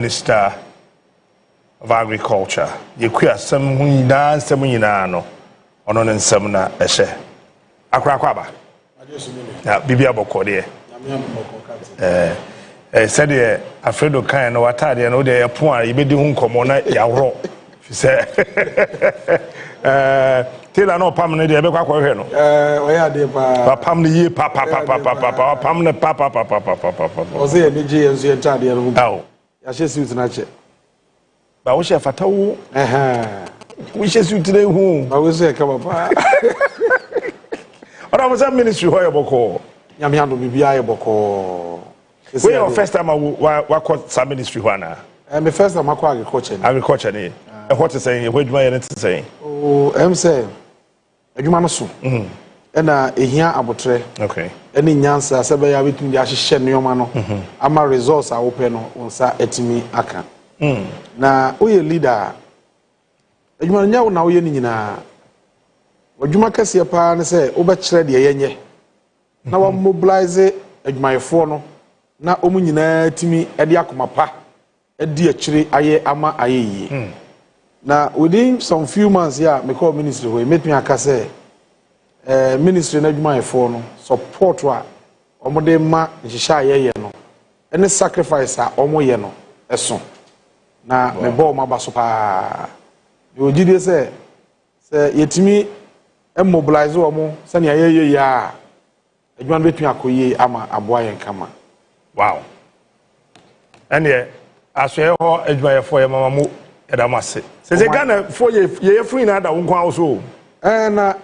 Minister of Agriculture. You queer some windows, some winano, on an semina, a share. Akrakwaba. Bibia Bocode. Said Alfredo Kind or Atadi, and Ode Apua, you be doing common, Yaro. She said, Tell no permanent, the Becquano. Pam the year, papa, pam the papa. Was there a BG and the entire room? Oh, I just use an ache. But we shall fatau. We shall suit today whom I will say, come up. What I was a ministry, Hoyaboko. Yamiano Bibia Boko. When your first time I caught some ministry, Juana. And the first time I caught agriculture. What is saying? What do I say? Oh, I'm saying, a humanasu. And here abotre. Okay. Any nyansa sabaya between the ashe nyomano. Ama results are open on sa etimi aka. Na oye leader. Adwuma nya na oye ni nyina. Adwuma kase pa ne se obekire de yenye. Na wa mobilize adwumayefo no na omu nyina timi ede akomapa edi akire aye ama ayeyi. Na within some few months here me call ministry we make me akase ministry na adwumayefo no support wa omode ma nhihya ayeye no ene sacrifice a omoye no eso na me bo ma baso pa yo gide se yetimi mobilize omo se ne ayeye ya adwuma betu akoye ama aboa kama. Wow. Ene aswe ho adwumayefo ye mama mu edamase se Ghana for ye free na da wonkwa also na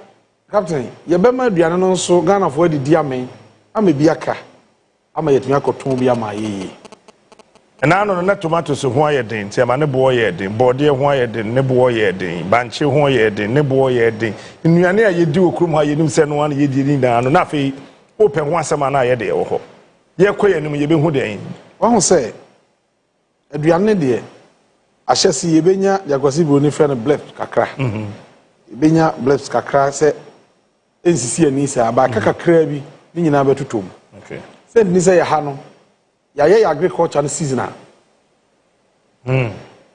captain ye be ma aduane no so Ghana for di amen ama biaka ama yetumi akoton bi ama ye na no na tomatoes ho ayeden ti ama ne bo ayeden bode ho ayeden ne bo ayeden banche ho ayeden ne bo ayeden nnuane a ye di okrum ha yenim se no an ye di ni na no na fe open ho asema na ye de wo ho ye koyenim ye be hu den wo ho se aduane de Ashesi yebenya yakwasi broni friend blep kakra. Yebenya bleps kakra se ensisi ani se aba kakra bi ni nyina betutom. Okay. Se ni se ya ha no. Ya ye agriculture no season.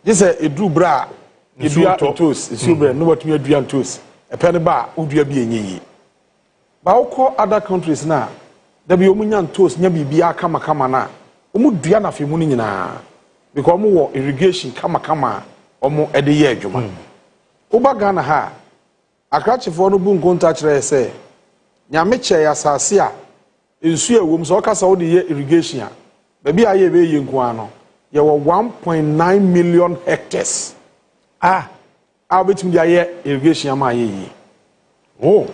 This edu bra edua toast, isi bra no watumi adua toast. E pe ne ba odua bi enyi. Ba ukọ other countries na da bi omunya toast nya bibia kama na. Omu dua na fe mu ni nyina. Because omo wo irrigation kama omo ede ye adwuma. Uba Ghana ha akrachefo no bu nkonta kire se nyame che ya asase a ensu ewom so okasa wo de ye irrigation a ba bi aye be ye nko ano ye wo 1.9 million hectares a betum dia ye irrigation ama ye yi. Oh,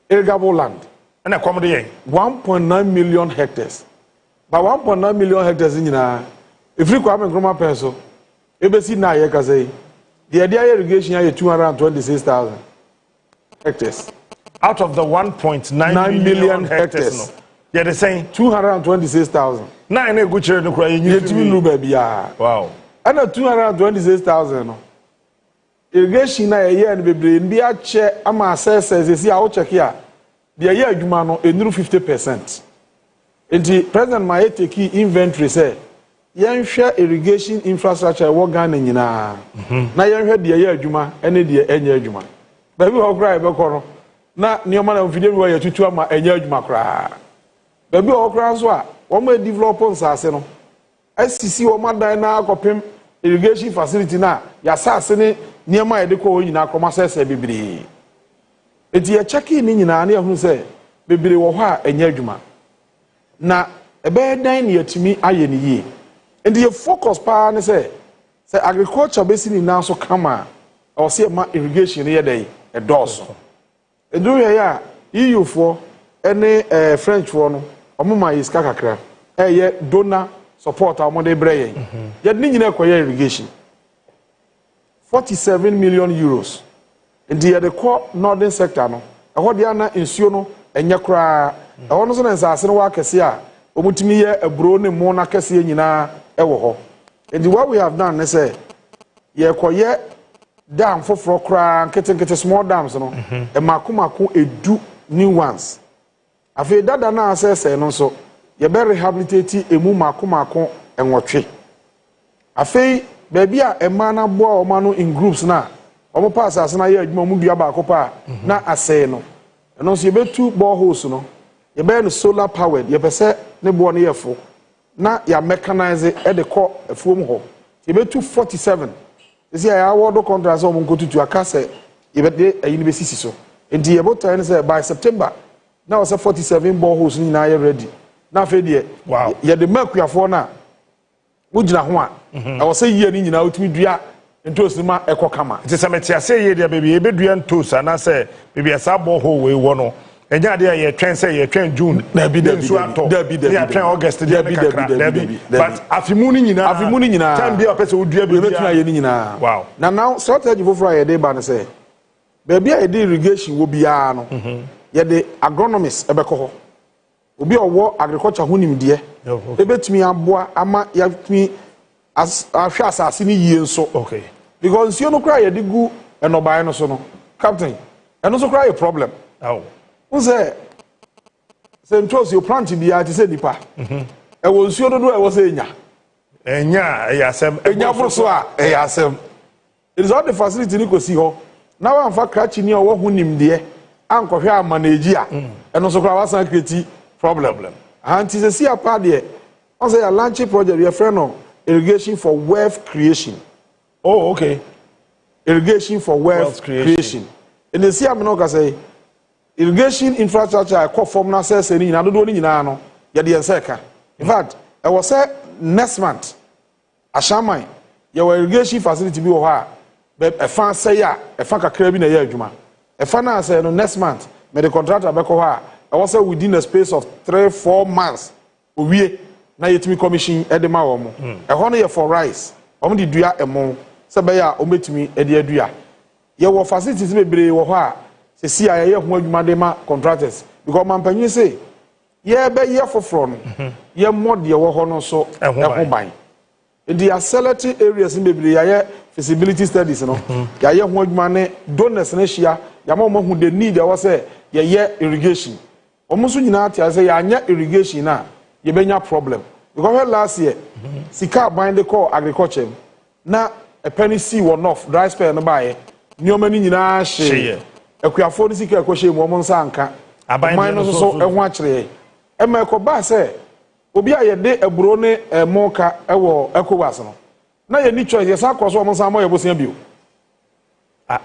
irrigable land and come de 1.9 million hectares. Ba 1.9 million hectares nyina if you come from peso, ebesi na ye kase. The idea irrigation is 226,000 hectares. Out of the 1.9 million hectares, no. Yeah, they're saying 226,000. Na ene go chere no kura yetimi nu ba bia. Wow. And 226,000 no. Irrigation na ye and bebre bi a che ama assessors see how check here. The year adwuma no enuru 50%. Enti president ma take inventory say yenhwe irrigation infrastructure wo Ghana nyina na yenhwe de ye adwuma ene de enye adwuma ba bi ho kra e be koro na nioma na mfide bi wo yatutu ama enye adwuma kra ba bi ho kra so a wo ma develop nsase no asisi wo madan na akopem irrigation facility na ya sase ne nioma ye de ko nyina akoma sese bibiri eti ye check ni nyina na ehunu se bibiri wo ho a enye adwuma na ebe dan ne yatimi aye ne yie. And the focus pa ne say agriculture basically now so come or say ma irrigation here dey a dozo. E do here EU for any French for no omo ma iska kakra ye donor support among dey bre yen. Ye ni nyina koye irrigation 47 million euros. And the core northern sector no e ho dia na nsuo no enye kra e ho no so na nsase no wa kese a omutimi ye ebro ne mo na kese nyina ewo ho. And what we have done is say ye koye dam for kra nkete small dams no e makomako edu new ones afi dada na asese no so ye be rehabilitate emu makomako enwotwe afei baby a ema na boa o ma no in groups na omo pass asena ye adwuma mu dua ba akopa na asɛ no ɛno so yebetu boreholes no yebe no solar powered yepese ne bo no yefo na ya mechanize e de kɔ afuom ho yebetu 47 esi ya award contract so omo nkotutu akase yebede ayi ne besisi so enti yebotan ne say by September na was 47 boreholes ni na ye ready na afei de wow ye de makuafo na wugina ho a I was say yie ni nyina otumi dua ntos ma ekɔ kama nti sɛ meti ase yie de baby ebedua ntos ana sɛ baby asa borehole we wo no enya de ye twɛn sɛ ye twɛn June dabi ya twɛn August de dabi but afimu ni nyina time bi a pɛ sɛ odua bi ebetuna ye ni nyina wow na now strategy for Friday de ba ne sɛ baby a ye irrigation wo bia no ye de agronomist ebekɔ hɔ obi owo agriculture ho nimdeɛ ebetumi aboa ama yatumi ahwe asase ni yie nso okay because you no cry ye digu enobae no so no captain eno so cry a problem unse sentos you plant bia ti se nipa e wo nsuo dodo e wo se enya eyasem enya broso a eyasem it is all the facility ni kosi ho na wa mfa krachi ni owo ho nimdeɛ ankɔhwe amanage a eno so cry wasan create problem anti se si apa de on say a launching project your friend no irrigation for wealth creation. Oh, okay. Irrigation for wealth creation. In the sea, I'm not say irrigation infrastructure. I call from now says any. I don't do any no. You're the answer. In fact, I was say next month. Ashamai, your irrigation facility be oha. But a fan say ya, a fan kakrebi na year juma. A fan say no next month. Me the contractor be koha. I was say within a space of 3-4 months. We na yetimi commission edema omo e ho no ye for rice omo di dua emo se be ya ometimi ede adua ye wo facilities bebre wo ho a se si a ye ho adwuma de ma contractors because man panyin say ye be ye foforo no ye mod ye wo ho no so e ho ban in the accelerated areas bebre ya ye feasibility studies no ya ye ho adwuma ne donors na hia ya ma hu the need ya wo say ye irrigation omo so nyina tia say ya anya irrigation na you benya problem because last year sika bind the call agriculture na a penny see one off dry spell no buy nyoma ni nyina hye akuafo ni sika ekɔ hye mu omo nsa anka aban no so ɛho akyere e ma ekoba se obi a ye de eburo ne monka ɛwɔ ECOWAS no na ye ni choice ye sa akɔ so omo nsa mo ye bosia bio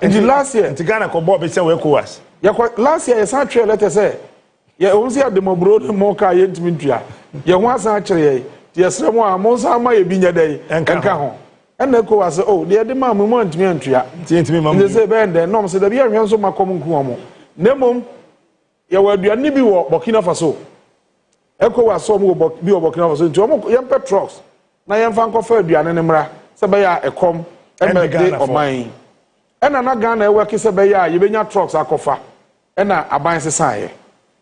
in the last year Ghana ko bo be se ECOWAS ye last year ye sa twe letter say ye onse ademobro ne monka ye ntimi ntua ye ho asan kyere ye ye sere mo a mo nsa ma ye bi nya dai enka ho ena ko was oh de de ma mo ntimi antua ntimi ma mo de say be ndɛ no mo se da bi ahwe nso makom nku omo nemom ye waduane bi wo Burkina Faso eko was omo bi wo Burkina Faso nti omo ye mpe trucks na ye mfa nkofa aduane ne mra se be ya ekom emede oman ena na Ghana e work se be ya ye benya trucks akofa ena aban sesaye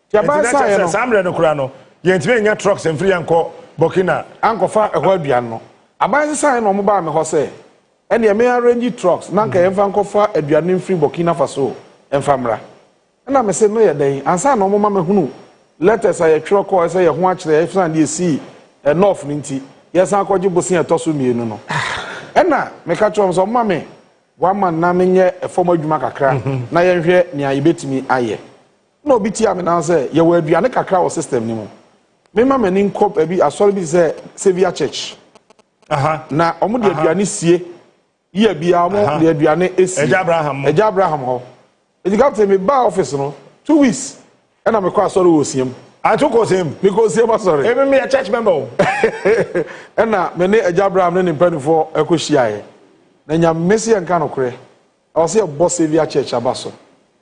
ti aban sesaye no samre no kura no ye ntime nya trucks emfiri anko Burkina ankofa eho aduane no aban sesaye no mo ba me ho se ene me arrange trucks na nka ye mfa nkofa aduane mfiri Burkina Faso emfa mra ena me se no ye den ansa na mo ma me hunu letters aye twere ko se ye ho akere ye fan de si enough nti ye san akɔgye bosia etoso mienu no ena me ka twom so ma me wama na menye efom adwuma kakra na ye hwɛ nia yebetimi aye na obi ti am na say ye wa aduane kakra o system ni mu me ma mani nkop abi asɔre bi say Savior Church na omo de aduane sie ye bia omo de aduane esi Eja Abraham ho edi captain me ba office no 2 weeks ena me kɔ asɔre wo siem atoko siem because siem asɔre e me a church member ena me ne Eja Abraham ne mpanifo ekɔhyiae na nya mesi enka no kore I was here boss Savior Church abaso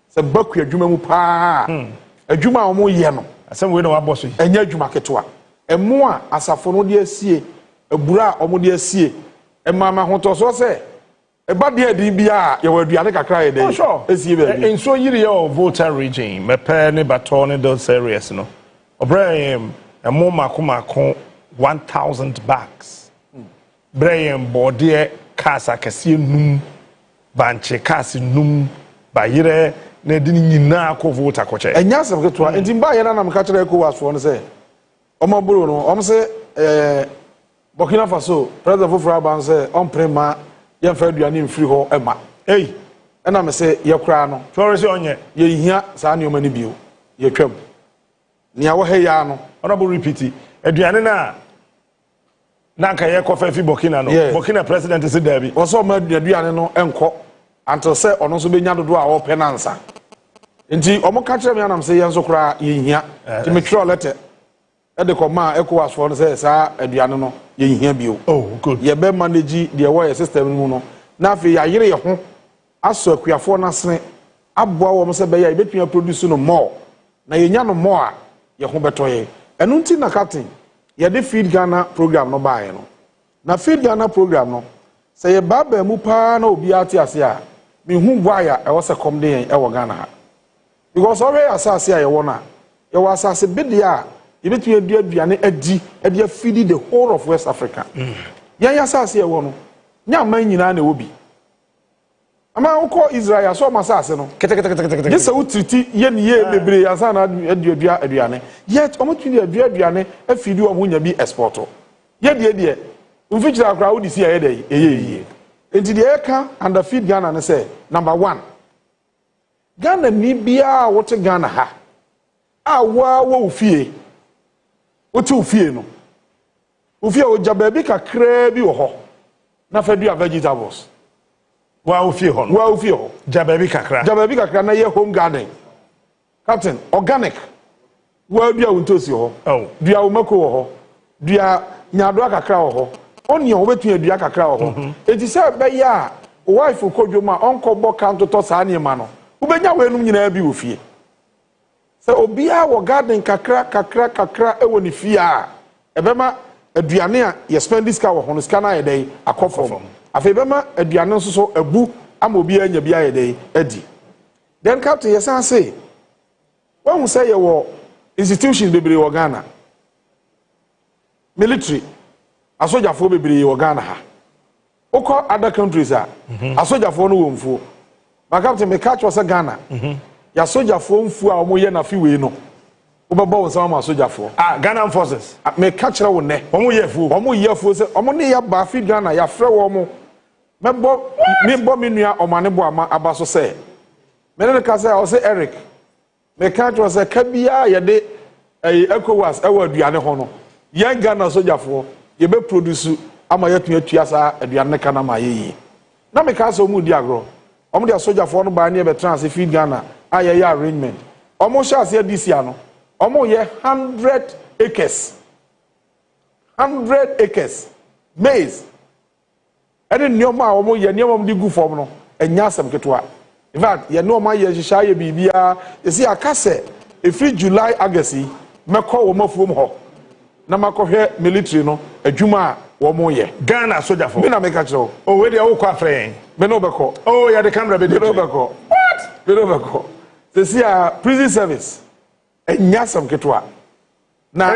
se baku adwuma mu pa adwuma a omo ye no asem we no waboso enya adwuma ketewa emo a asafo no de asie ebura omo de asie emama hotoso se eba de adi bia ye waduane kakra ye dey esie ba bi enso yiri ye o Volta region mepe ne baton ne those areas no obrahim emo mako 1000 bags brahim bode kasa kase num banche kase num bayire na di nyina akọ Volta koche enya asem ketewa enti mba ye na nam ka kire ECOWAS fo no se omo buru no omo se Burkina Faso president for Aban say on prema yemfa aduane mfiri ho ema na me say ye kra no Flores onye ye hia saa ne omani bio ye twam nia wo he ya no honorable repeat aduane na nka ye kofa fi Burkina no Burkina president is there wo so ma aduane no enko until say ono so benya dodo a wo penansa nti omo ka kire me anam say ye nso kra ye hia ti me tro letter e de koma ECOWAS for no say saa aduane no ye hia bio good ye be manage the way system mu no na afi ya yire ye ho aso akuafo na sene aboa wo se be ya ibetua produce no more na ye nya no more a ye ho beto ye enu nti na captain ye de feed Ghana program no baaye no na feed Ghana program no se ye baba mu pa na obi ate ase a me hu boaya e wo se kom de e wo Ghana ha because already asase a ye wo na ye wo asase bede a ibetua aduane adi e de feed the whole of West Africa yan asase ye wo no nya man nyina na wo bi ama uko Israel so masase no kete yesa utriti ye ne ye bebre ansa na aduane yet omotuni aduane afidi omo nya bi exporto ye de umfichira akra wo disi ye de eye enti de eka under feed Ghana ne say number 1 Ghana ni bia wote Ghana ha awa wo fie wote ofie no ofie o jaba bi kakra bi wo ho na fadua vegetables wa ofie ho jababi kakra na ye home garden captain organic wa dua wontosi ho dua womako ho dua nyadoa kakra ho onion obetua dua kakra ho enti se be ya wife kodwoma onko bo kanto to saa ne ma no ubenya wenum nyina bi ofie se obia wo garden kakra e woni fie a ebema aduane a ye spend this ka wo hono ska na ye dey akofo afebema aduane nso so abu ama obi anya bia ye dey adi then captain yesan say when we say ye wo institutions bebre wo Ghana military asojafo bebre wo Ghana ha okọ other countries a asojafo no wo mfuo ba captain me catch was Ghana ya sojafo mfuo a omo ye na fi we no obebo wo sama asojafo Ghana forces me catch ra wo ne omo ye fuo se omo ne ya ba fi Ghana ya frɛ wo mo mebo minua omane bo ama abaso se me ne ka se o se Eric me ka to se ka bia ye de ECOWAS e wa aduane ho no ye Ghana sojafo ye be produce ama ye tuatua sa aduane kana ma ye yi na me ka se o mu di agro omo de sojafo no ba ne be trans feed Ghana aye ya arrangement omo sha se DC ano omo ye 100 acres maize ene nioma omo ye nioma di gu form no enya asem ketwa in fact ye no ma ye hihya ye bibia esi akase efri July August mekọ wo mafuom ho na makọhwe military no adwuma wo mo ye Ghana sojafo me na meka kiro o we de wo kwa frɛ me no beko ya de camera be de beko what me no beko esi a prison service enya asem ketwa na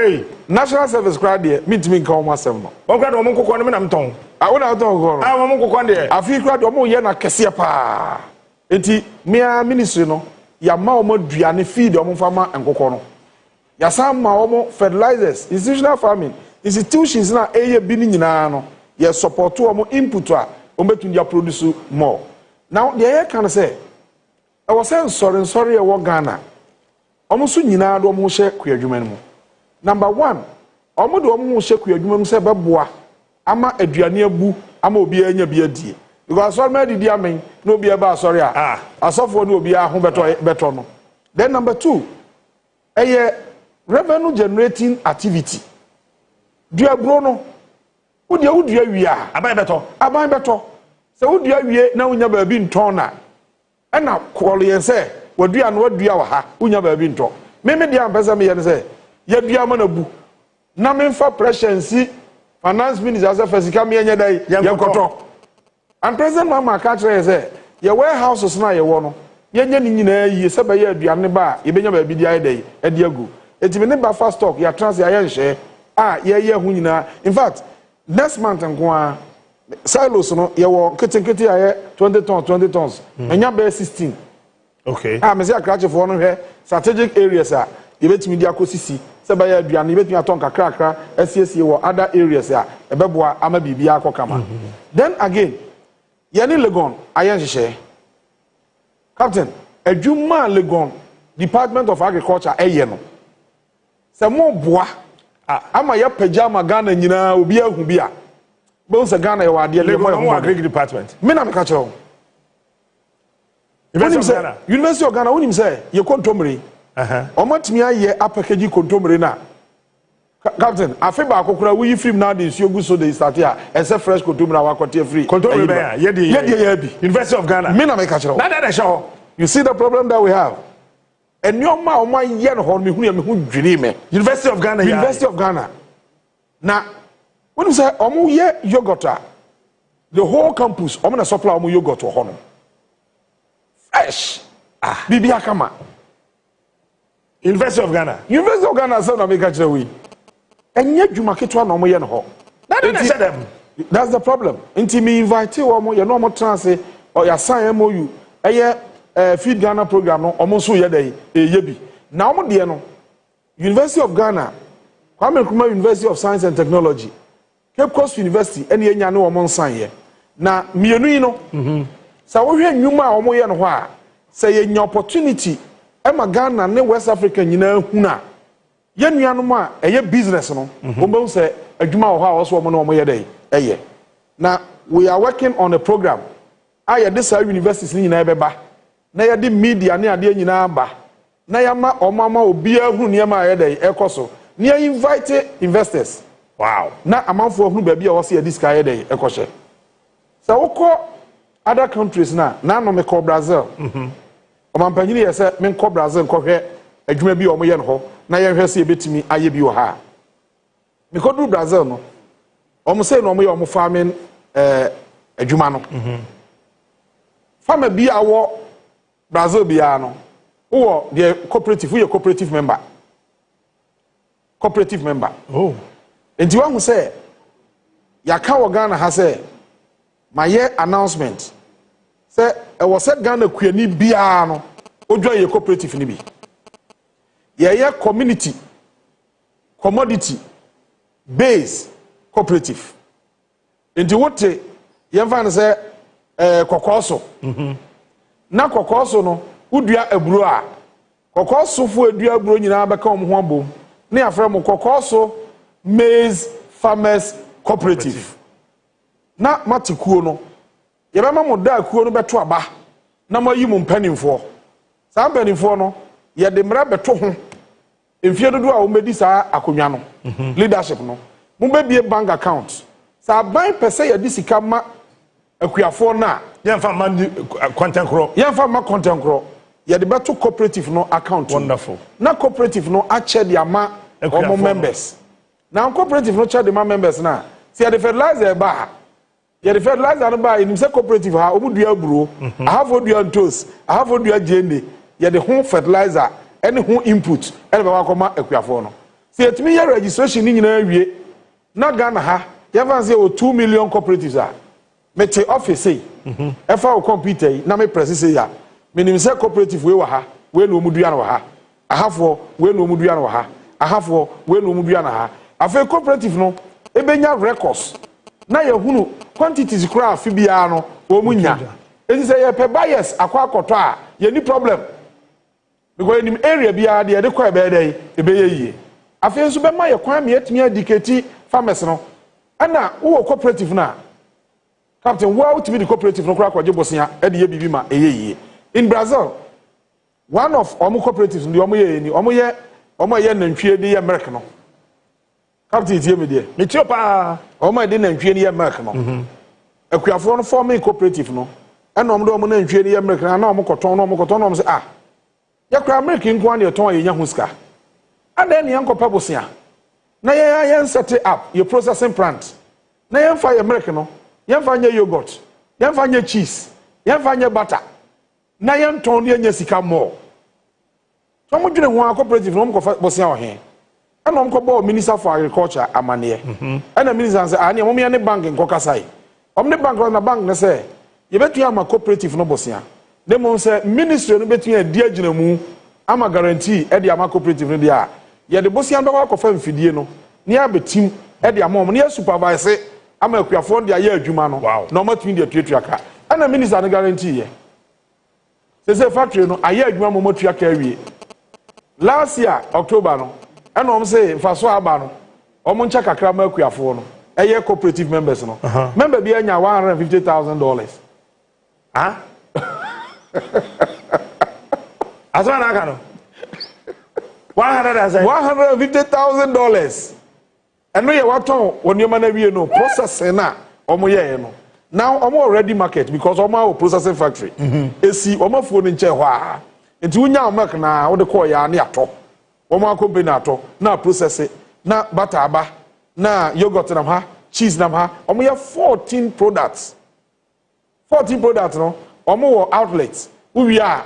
national service crowd there mitimi nka omo asem no o crowd omo kokọ no me na mton wona to go omo kokọ there afi crowd omo ye na kese pa enti mea ministry no ya ma omo duane feed omo fama nkokọ no ya sam ma omo fertilizers institutional farming institutions na eye bi ni nyina no ye support omo input a omo betun ya produce more now the air can say I was saying sorry e wo Ghana omo so nyina do omo hye kwadwuma no number 1 omo do omo hye kwadwuma mu se beboa ama aduane abu ama obi anya bi adie because sorry me didi amen no obi eba sorry a asofo no obi a ho beto no then number 2 revenue generating activity dua bro no udua wi a aban beto se udua wi na unya ba bi nton na na kwolo yen se wadua no wadua wa ha unya ba bi nton me dia ampesa me yen se ya dua ma na bu na me fa pressure nsi finance minister as fasika me nya dai yankoto and president mama ka kire se ye warehouses na ye wo no ye nya ni nyina yi se ba ye aduane ba ye benya ba bi di ai dai e di agu etimi ne ba fast stock ya transfer ya nhye ye hu nyina in fact next month nko silos no ye wo ketenkete ya 20 tons enya be 16 okay me say akrache for no hwe strategic areas yebetimi di akosisi se ba ya aduane yebetimi aton kakra asiesie wo other areas a ebeboa ama bibia akokama then again yani Legon ayen hye Captain adwuma Legon Department of Agriculture eye no se mo boa ama ya pajama Ghana nyina obi ahu bi a bo se Ghana ye wade Legon Agri Department me na me ka kire University of Ghana unim say ye kontomre omatimi aye apackage kontomre na Captain afeba akokura we film now dey siogu so dey start here ese fresh kontomre na wakote free kontomre be ya ye dey University of Ghana me na me ka kire na show you see the problem that we have and your ma o ma ye no ho me hu dwiri me University of Ghana University of Ghana na when say omo ye yogurt the whole campus omo na supply omo yogurt ho no fresh bibi akama University of Ghana say na make kire we enye dwuma ketwa na omo ye no ho that's the problem until me invite omo ye no omo trance or ya sign MOU eye feed Ghana program no omo so ye dey eye bi na omo de no University of Ghana Kwame Nkrumah University of Science and Technology Cape Coast University ene enya ne omo nsan ye na mienu yi no sa wo hwe nwuma a omo ye no ho a say ye nya opportunity ema Ghana ne West Africa nyina huna ye nuanom a eye business no omo say adwuma ho a wo so omo no omo ye dey eye na we are working on a program aya this universities ni nyina beba na ye di media ne ade nyina ba na ya ma omama obi ahunu ne ma ye dey ekoso ne invite investors wow na amanfo ahunu ba bia wo se ye this guy ye dey ekoshe sa woko other countries na no me call Brazil omampanyini ye se me call Brazil kohwe adwuma bi omo ye no ho na ye hwe se ebetimi aye bi wo ha me ko du Brazil no omo say no omo ye omo farming adwuma no farmer bi awo Brazil bi ya no wo the cooperative we cooperative member oh enti wa hu say ya ka wo Ghana ha say my announcement say e was said Ghana kuani bia no odwa ye cooperative ni bi ye community commodity base cooperative enti wote ye fan say kokoso na kokoso no udua aburo a kokoso fu adua aburo nyina beka om ho abom na afra mo kokoso maize farmers cooperative na matikuo no ye be ma mo da akuo no beto aba na mo yi mo mpanimfo sa mpanimfo no ye de mra beto ho emfie dodo a o medi sa akonwa no leadership no mo be bie bank account sa ban pese ye di sika ma akuafo na yemfa ma content cro ye de beto cooperative no account wonderful na cooperative no a che de ama omo members na cooperative no che de ma members na se ye de fertilizer ba ye de fertilizer no ba in say cooperative ha omudua buro I have odua ntos I have odua jende ye de ho fertilizer any ho input ele ba wakoma akuafo no se yetimi ye registration ni nyina awie na Ghana ha ye van say o 2 million cooperatives a mete office say efa o computer na me press say ya menim say cooperative we wa ha we no omudua na wa ha ahafo we no omudua na wa ha ahafo we no omudua na ha afa cooperative no ebenya records na ye hunu quantities kura afi bia no o munya enti say ye pe buyers akwa akoto a ye ni problem because in area bia de de kwa ebe dey ebe ye afi nso be ma ye kwan me etimi adicate farmers no ana wo cooperative na Captain wo to be the cooperative no kura kwaje bosia e de ye bibi ma eye in Brazil one of omo cooperatives ndi omo ye ni omo ye nantwie de ye milk no Captain tie me de me tio pa omo de nantwie de ye milk no akuafo no forming cooperative no e na omo de omo nantwie de ye milk na omo koton no omo say ah ya kura milk nko an ye ton ye nya huska ada ne yankopa bosia na ye set up your processing plant na ye fa ye milk no ye fa nya yogurt ye fa nya cheese ye fa nya butter na ye nton ye nya sika mo so mo dwene ho cooperative no mo ko bosia o he e no mo ko bo minister for agriculture amane e na minister say ah ne mo me ne bank nko kasai om ne bank na bank na say ye betu ama cooperative no bosia ne mo say ministry no betu ya di agina mu ama guarantee e de ama cooperative no dia ye de bosian be wa kofa mfidie no ne abetim e de ama ne supervise ama akuafo de aye adwuma no na omatumi de atuatua ka ana minister no guarantee ye say factory no aye adwuma mo matua ka awie last year October no ana om say faso aba no omo ncha kakra ma akuafo no eye cooperative members no member bi anya $150,000 Asana aka no $150,000 eno ye waton wonioma na wie no processing na omo ye no now omo already market because omo our processing factory esi omo fuo no nche ho a enti unya milk na wo de call ya na ato omo company ato na process na butter aba na yogurt na ha cheese na ha omo ye 14 products no omo wo outlets we are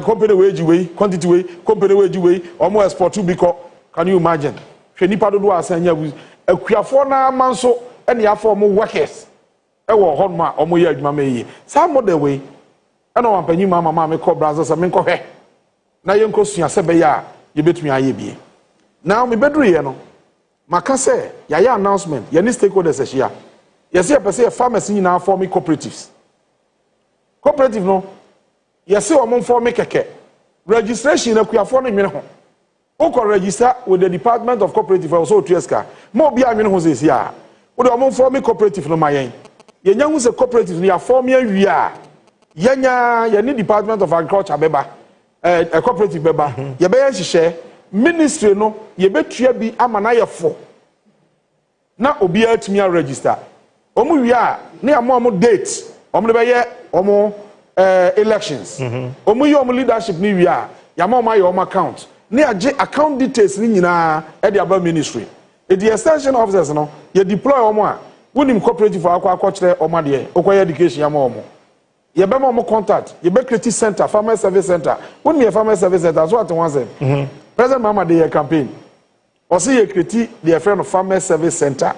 company wage way quantity way company wage way omo export to because can you imagine hwe nipa dodo asanya akuafo na manso ene ya for omo workers e wo ho ma omo ye adwuma meyi some model way ena wampanyi mama me call brothers me nko hwe na ye nko sua se be ya ye betumi aye bie now me bedru ye no maka se ya announcement ye ni stakeholders ehia ye se pese farmers nyina form cooperatives cooperative no yes o form keke registration akuafo no nwene ho o register with the Department of Cooperative also tueska mo bia nwene ho sesi a o de o form cooperative no mayen ye nya hu se cooperative no ya form ya wi a yenya ye ni Department of Agriculture beba a cooperative beba ye be hihye ministry no ye betua bi amana ye fo na obi atumi a register omu wi a na ya mo date omu be ye omu elections omu yo omu leadership ni wi a ya mo ma ye omu account ne age account details ni nyina e de aba ministry e the extension officers no ye deploy omu a wonim cooperative akwa kire omu de okoye education ya mo omu ye be mo contact ye be create center farmer service center wonim ye farmer service center so at one say president mama de campaign o say ye create the friend of farmer service center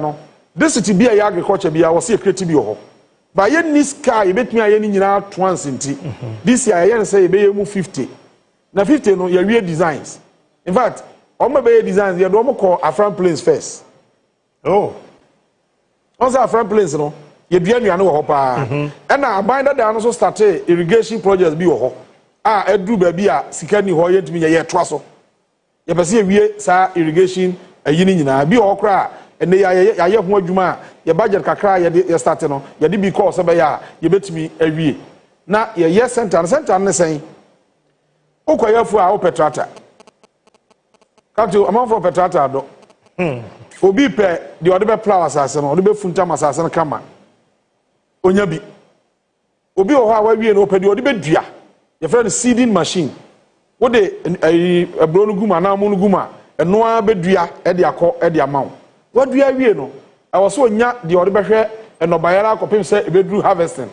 no this city be a agriculture be a o say create bi ho ba ye ni sky ye betumi aye ni nyina twice nti this year ye say ye be ye mu 50 na 50 no ye wie designs in fact omo be ye designs ye do omo call Afran planes first on say Afran planes no ye dua nua no wo ho pa e na aban da no so start irrigation projects bi wo ho a edru ba bi a sika ni ho ye ntimi ye toa so ye pese ye wie sa irrigation ayini nyina bi ho kra ene ye ho adwuma ye budget kakra ye start no ye di bi call se be ya ye betimi awie na ye center ne sen ukoyefu a opetrata kanto amanfo petrata do obi pe de ode be plow asase no ode be funta masase no kama onya bi obi wo ha wawie no pe de ode be dua ye friend seeding machine wo de ebro no guma na amu no guma eno a be dua e de akọ e de amaw wadua wie no e wo so onya de ode be hwe eno bayara akopem se e be dru harvesting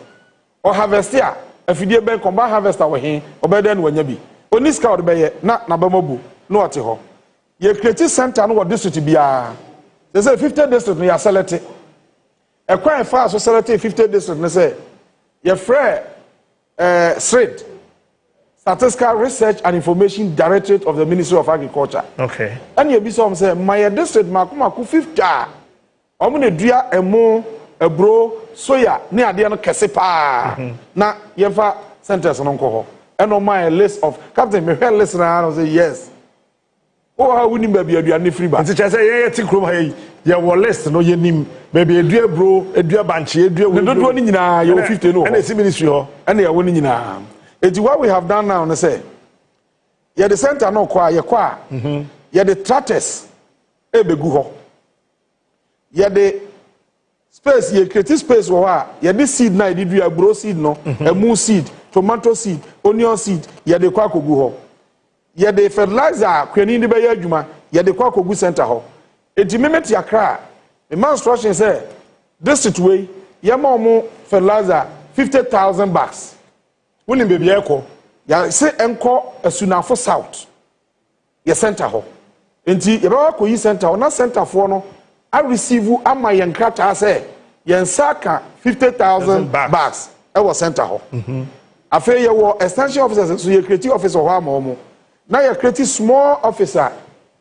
o harvest a afidie be combine harvester wo he obede no wanya bi oniska ode be ye na bamabu no ote ho ye create center no wo district bia they say 50 district no ya select e kwan fa so select 50 district no say ye free SRID Statistical Research and Information Directorate of the Ministry of Agriculture. Okay. And you be some say my district maku 50 omo na dua emo ebro soya ne ade no kese pa na ye fa centers no nko ho eno my list of captain me hwe list na say yes o ha wuni ba bi adua ne free ba nti che say ye ti krom ha ye wo list no ye nim ba bi edua bro edua banche edua wo do ni nyina ye 50 no and the ministry ho and ye wo ni nyina eti what we have done now no say ye the center no kwa ye kwa ye the tractors e begu ho ye the space ye create space wo ha ye the seed na ye dua bro seed no emu seed tomato seed onion seed ye the kwa kogu ho ye the fertilizer kwani ndi be ye adwuma ye the kwa kogu center ho eti memeti akra the man instruction say this way ye ma omo fertilizer 50,000 bags woni bebi ekọ ya se enko asunafo south ye center ho enti ye ba ko yi center ho na center fo no a receive ama ye nkrata se ye nsaka 50,000 bags e wo center ho Afei ye wo extension officers so ye create officer ho amomo. Na ye create small officer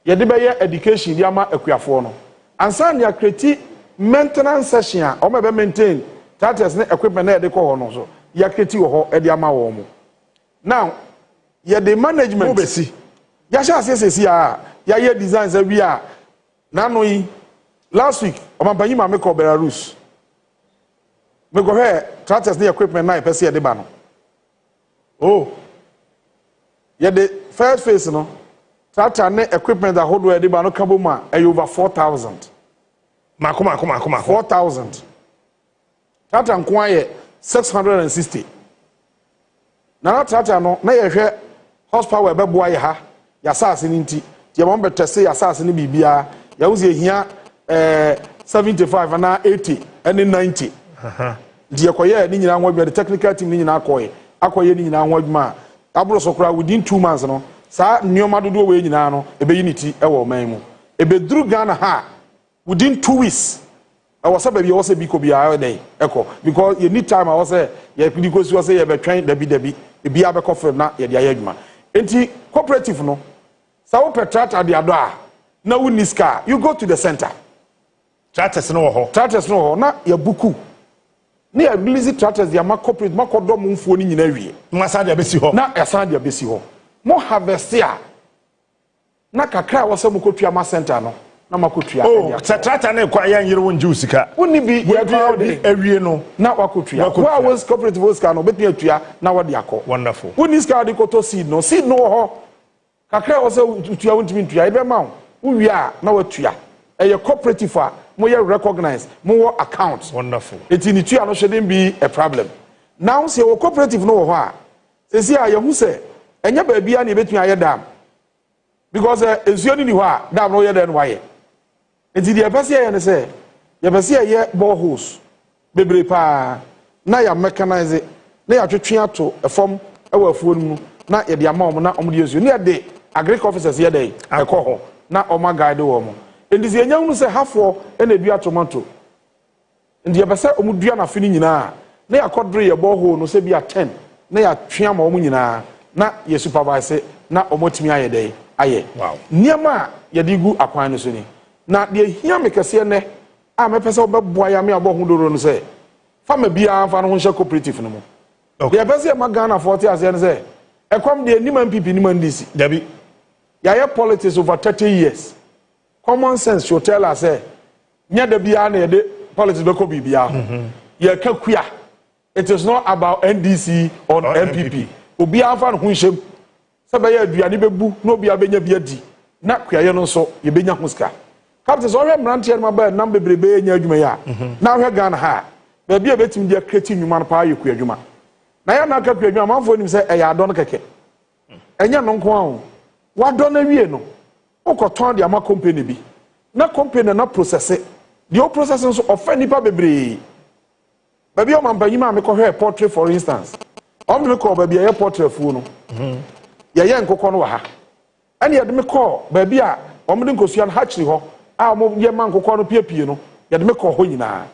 ye de be ye education dia ma akuafo no. Ansa na ye create maintenance section a o me be maintain tractors ne equipment na ye de ko ho no so. Ye create wo ho e dia ma wo mo. Now ye the management obesi. Ya sha asesi a ya ye designs e wi a na no yi last week omampanyi ma me ko Belarus. Me go here tractors ne equipment na e pese ye de ba no. Oh, yeah, the first phase, no, tractor and equipment that hold where they no kabuma over 4,000. Makuma. 4,000. Tractor and quiet 660. Now tractor no, na ye horsepower be boy ha, ya sas in inti. Ya won better say ya sas ni bibia. Ya uzi here 75 and 80 and 90. Dia koye ni nyina nwa bi the technical team ni nyina koye. Akoye ni nyina ho adwuma abro sokora within 2 months no sa nneoma dodo we nyina no ebe unity e wo man mu ebe duru Ghana ha within 2 weeks I was sabi you say bi ko bia dey eko because you need time I was say you because you say you be train dabi e bia be kofer na ye de ayadwuma enti cooperative no sa wo petrata de ado a na wo niska you go to the center Tractors no ho na ya buku ni a release tractors dia ma corporate ma kodom mfuo ni nyina wie na sa dia besi ho na esa dia besi ho mo harvest a na kakra wo se mo kotua ma center no na ma kotua oh tractor na kwa yan yire won jiu sika woni bi ya awie no na wa kotua wa was cooperative was ka no betia atua na wa de akọ wonderful woni ska de koto seed no ho kakra wo se tutua wontimi tutua ibe ma wo wie a na wa tua eye cooperative a mo ye recognize mo account wonderful eti ni tua no shouldn't be a problem now say wo cooperative no ho a say a ye hu say enya ba bia na ebetumi aye dam because ezuo ni ho a dam no ye den wa ye eti de pese ye ne say ye pese ye boreholes bebre pa na ya mechanize na ya twetwe ato efom ewa afuo nu na ye de ama om na om de ezuo ni ye de agriculture officers ye dey ekọ ho na oma guide wo mo ndisi enya hu se hafo na dua tomato ndi ye bese omudua na fini nyina na yakodre ye borehole no se bia 10 na ya twea ma omu nyina na ye supervise na omotimi aye dey aye wow niema ye digu akwan no so ni na de hia mekese ne a mepese obeboa ya me abohu doro no se fama bia fa no ho hye cooperative no mo okay ye bese ma Ghana 40 ase ne se ekom de NIM MPP NIM NDC dabi ya ye politics over 30 years. Common sense should tell us, nya de bia na de politics be ko bibia. Ye ka kuya. It is not about NDC or NPP. Obi afa no hunhyem. Se be ye aduane bebu no bia benya bia di. Na kuya ye no so ye benya huska. Captain so hwe mrantie no ba nam bebrebe nya adwuma ya. Na hwe Ghana ha. Ba bia betim dia create nwuma no pa ye kuya adwuma. Na ya na ka kuya adwuma manfo nim se ya adon keke. Enya no nko an. Wa don na wie no. Okoton de ama company bi na company na process the whole process so offer nipa bebre baby o mampanyi ma me ko hwe Poultry for instance o me ko baby ya Poultry fu no ye nkokọ no wa ha ene ye de me ko baby a o me de nkosua no hatchery ho a mo ye man nkokọ no piepie no ye de me ko ho nyina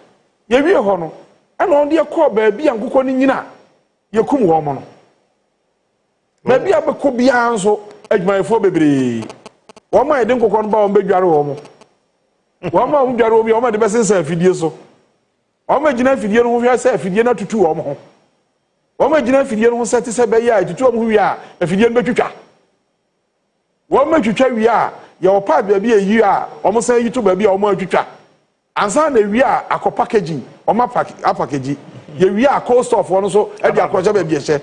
ye wie ho no ene on de ko baby a nkokọ no nyina ye kum wo mo no baby a be ko bia nso adwumayefo bebre Wama ede nkokọ no ba won bedware wo mo. Wama won dware wo bi wama de besensa afidie so. Wama gina afidie no ho hwa sa afidie na tutu wo mo ho. Wama gina afidie no ho sete se be ya tutu wo mo wi a afidie no betwitwa. Wama twitwa wi a ye wo pa bia bi eyi a wo mo san yitu ba bi a wo mo atwitwa. Ansa na wi a akọ packaging, wo ma package. Ye wi a cold stuff wo no so e di akọ ba bi ehye.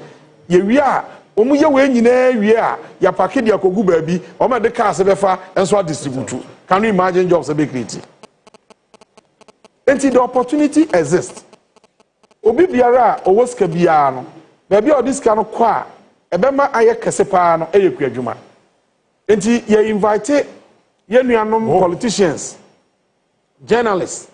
Ye wi a omu ye we nyina wie a ya package dia kogu ba bi o ma de cars befa enso distribute. Can you imagine jobs be create? Until the opportunity exists. Obi biara o woska biara no. Ba bia o diska no kwa e be ma aye kese pa no eye kuadwuma. Until ye invite ye nuanom politicians, journalists,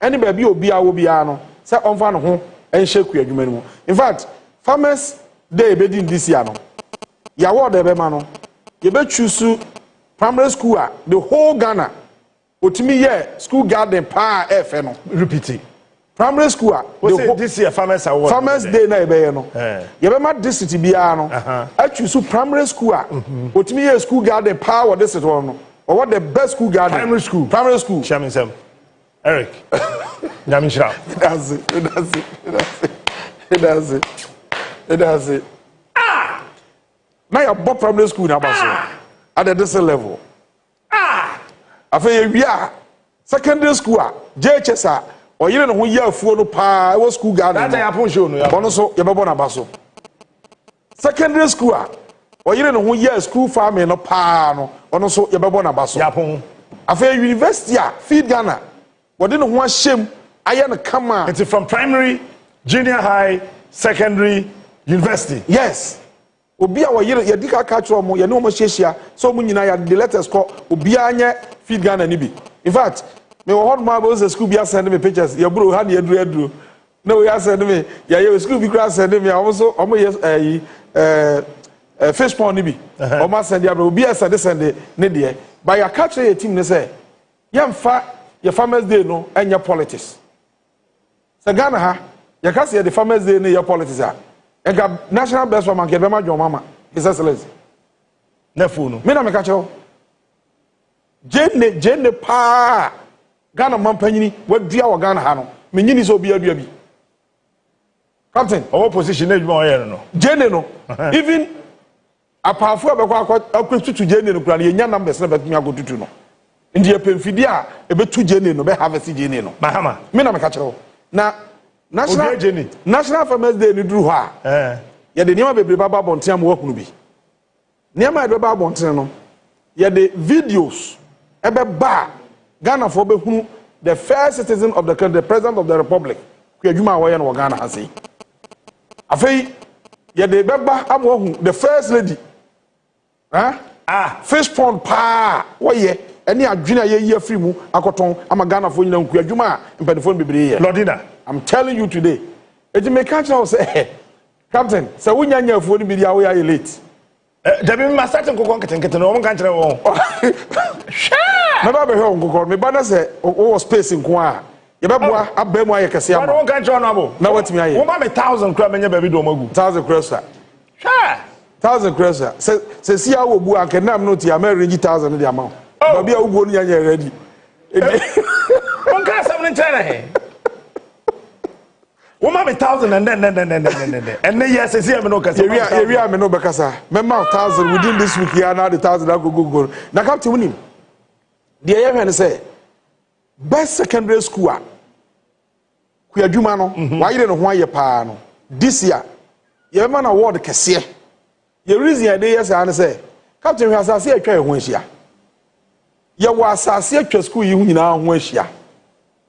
any ba bia obi a wo biara no say onfa no ho enhye kuadwuma no. In fact, farmers they be in this year no. Ya word ebe ma no. You be choose primary school the whole Ghana. Otimi ye school garden pa efe no. Repeat it. primary school this year farmers award farmers day na ebe no ye be ma district bia no choose primary school otimi ye school garden power district no or what the best school garden primary school Shamisem Eric Nyamisha that's it now your both primary school na baso at the district level after we are secondary school JHS or you know who you have for no pa was school garden that happen show no ya so ya bebo na baso secondary school or you know who you school farming no pa no ono so ya bebo na baso ya pon after university feed Ghana what didn't want shame I na come it's from primary junior high secondary university yes obi a wo ye dika ka tro mo ye no mo hyehyia so mo nyina ya the letters call obi anya feed Ghana ni bi in fact me wo hot ma bo school bi send me pictures ya bro ha na eduru no we send me ya ye school bi kra send me also omo ye fish pond ni bi omo send ya bro obi send ne de by ya catch your team ne say yemfa your farmers day no enya politics sa Ghana ha ya ka say the farmers day ne your politics a enka national best farmer ke be ma dwon mama his excellency na phone me na me ka chewo jenne pa Ghana mampanyini wadua wa Ghana ha no menyini so bia dua bi captain our position na dwuma oye no jenne no even apaafo abekwa akwetutu jenne no kura na yenya numbers na betumi agotutu no ndi epemfidi a ebetu jenne no be harvest jenne no mahama me na me ka chewo na national farmers day ni duru ha ye de niam bebre baba bonten am wakunu bi niam e baba bonten no ye de videos ebe ba Ghana for be hunu the first citizen of the country, the president of the republic ku adwuma wo ye no Ghana ha sei afei ye de beba am wo hu the first lady fish pond pa wo ye eni adwena ye yi afri mu akoton ama Ghana fo nyina ku adwuma mpanifo bebre ye Lordina I'm telling you today. It may catch us say, Captain, so we nyanya for the video we are late. Dabi ma start nkokon ketenkete no won kan kire won. Sha! Me ba be ho nkokon me ba na say o space nko a. Ye be boa abemu aye kese am. Won kan kire no abo. Na watimi aye. Won ba me 1000 kra menye ba bi do magu. 1000 crores. Sha! 1000 crores. Se si awo bu an kenam no ti am arrange 1000 the amount. Ba bia ugo no nyanya ready. Won kan sam ne tare he. Woman 1,000 and then yes, see me no kasa. Area me no bekasa. Memma 1,000 within this week here now the 1,000 I go. Na captain win. The year say best secondary school a ku adwuma no why you no ho aye pa no this year ye man award kese ye reason ye dey yes an say captain we asase atwa ho ahia ye wo asase atwa school yi hu nyina ho ahia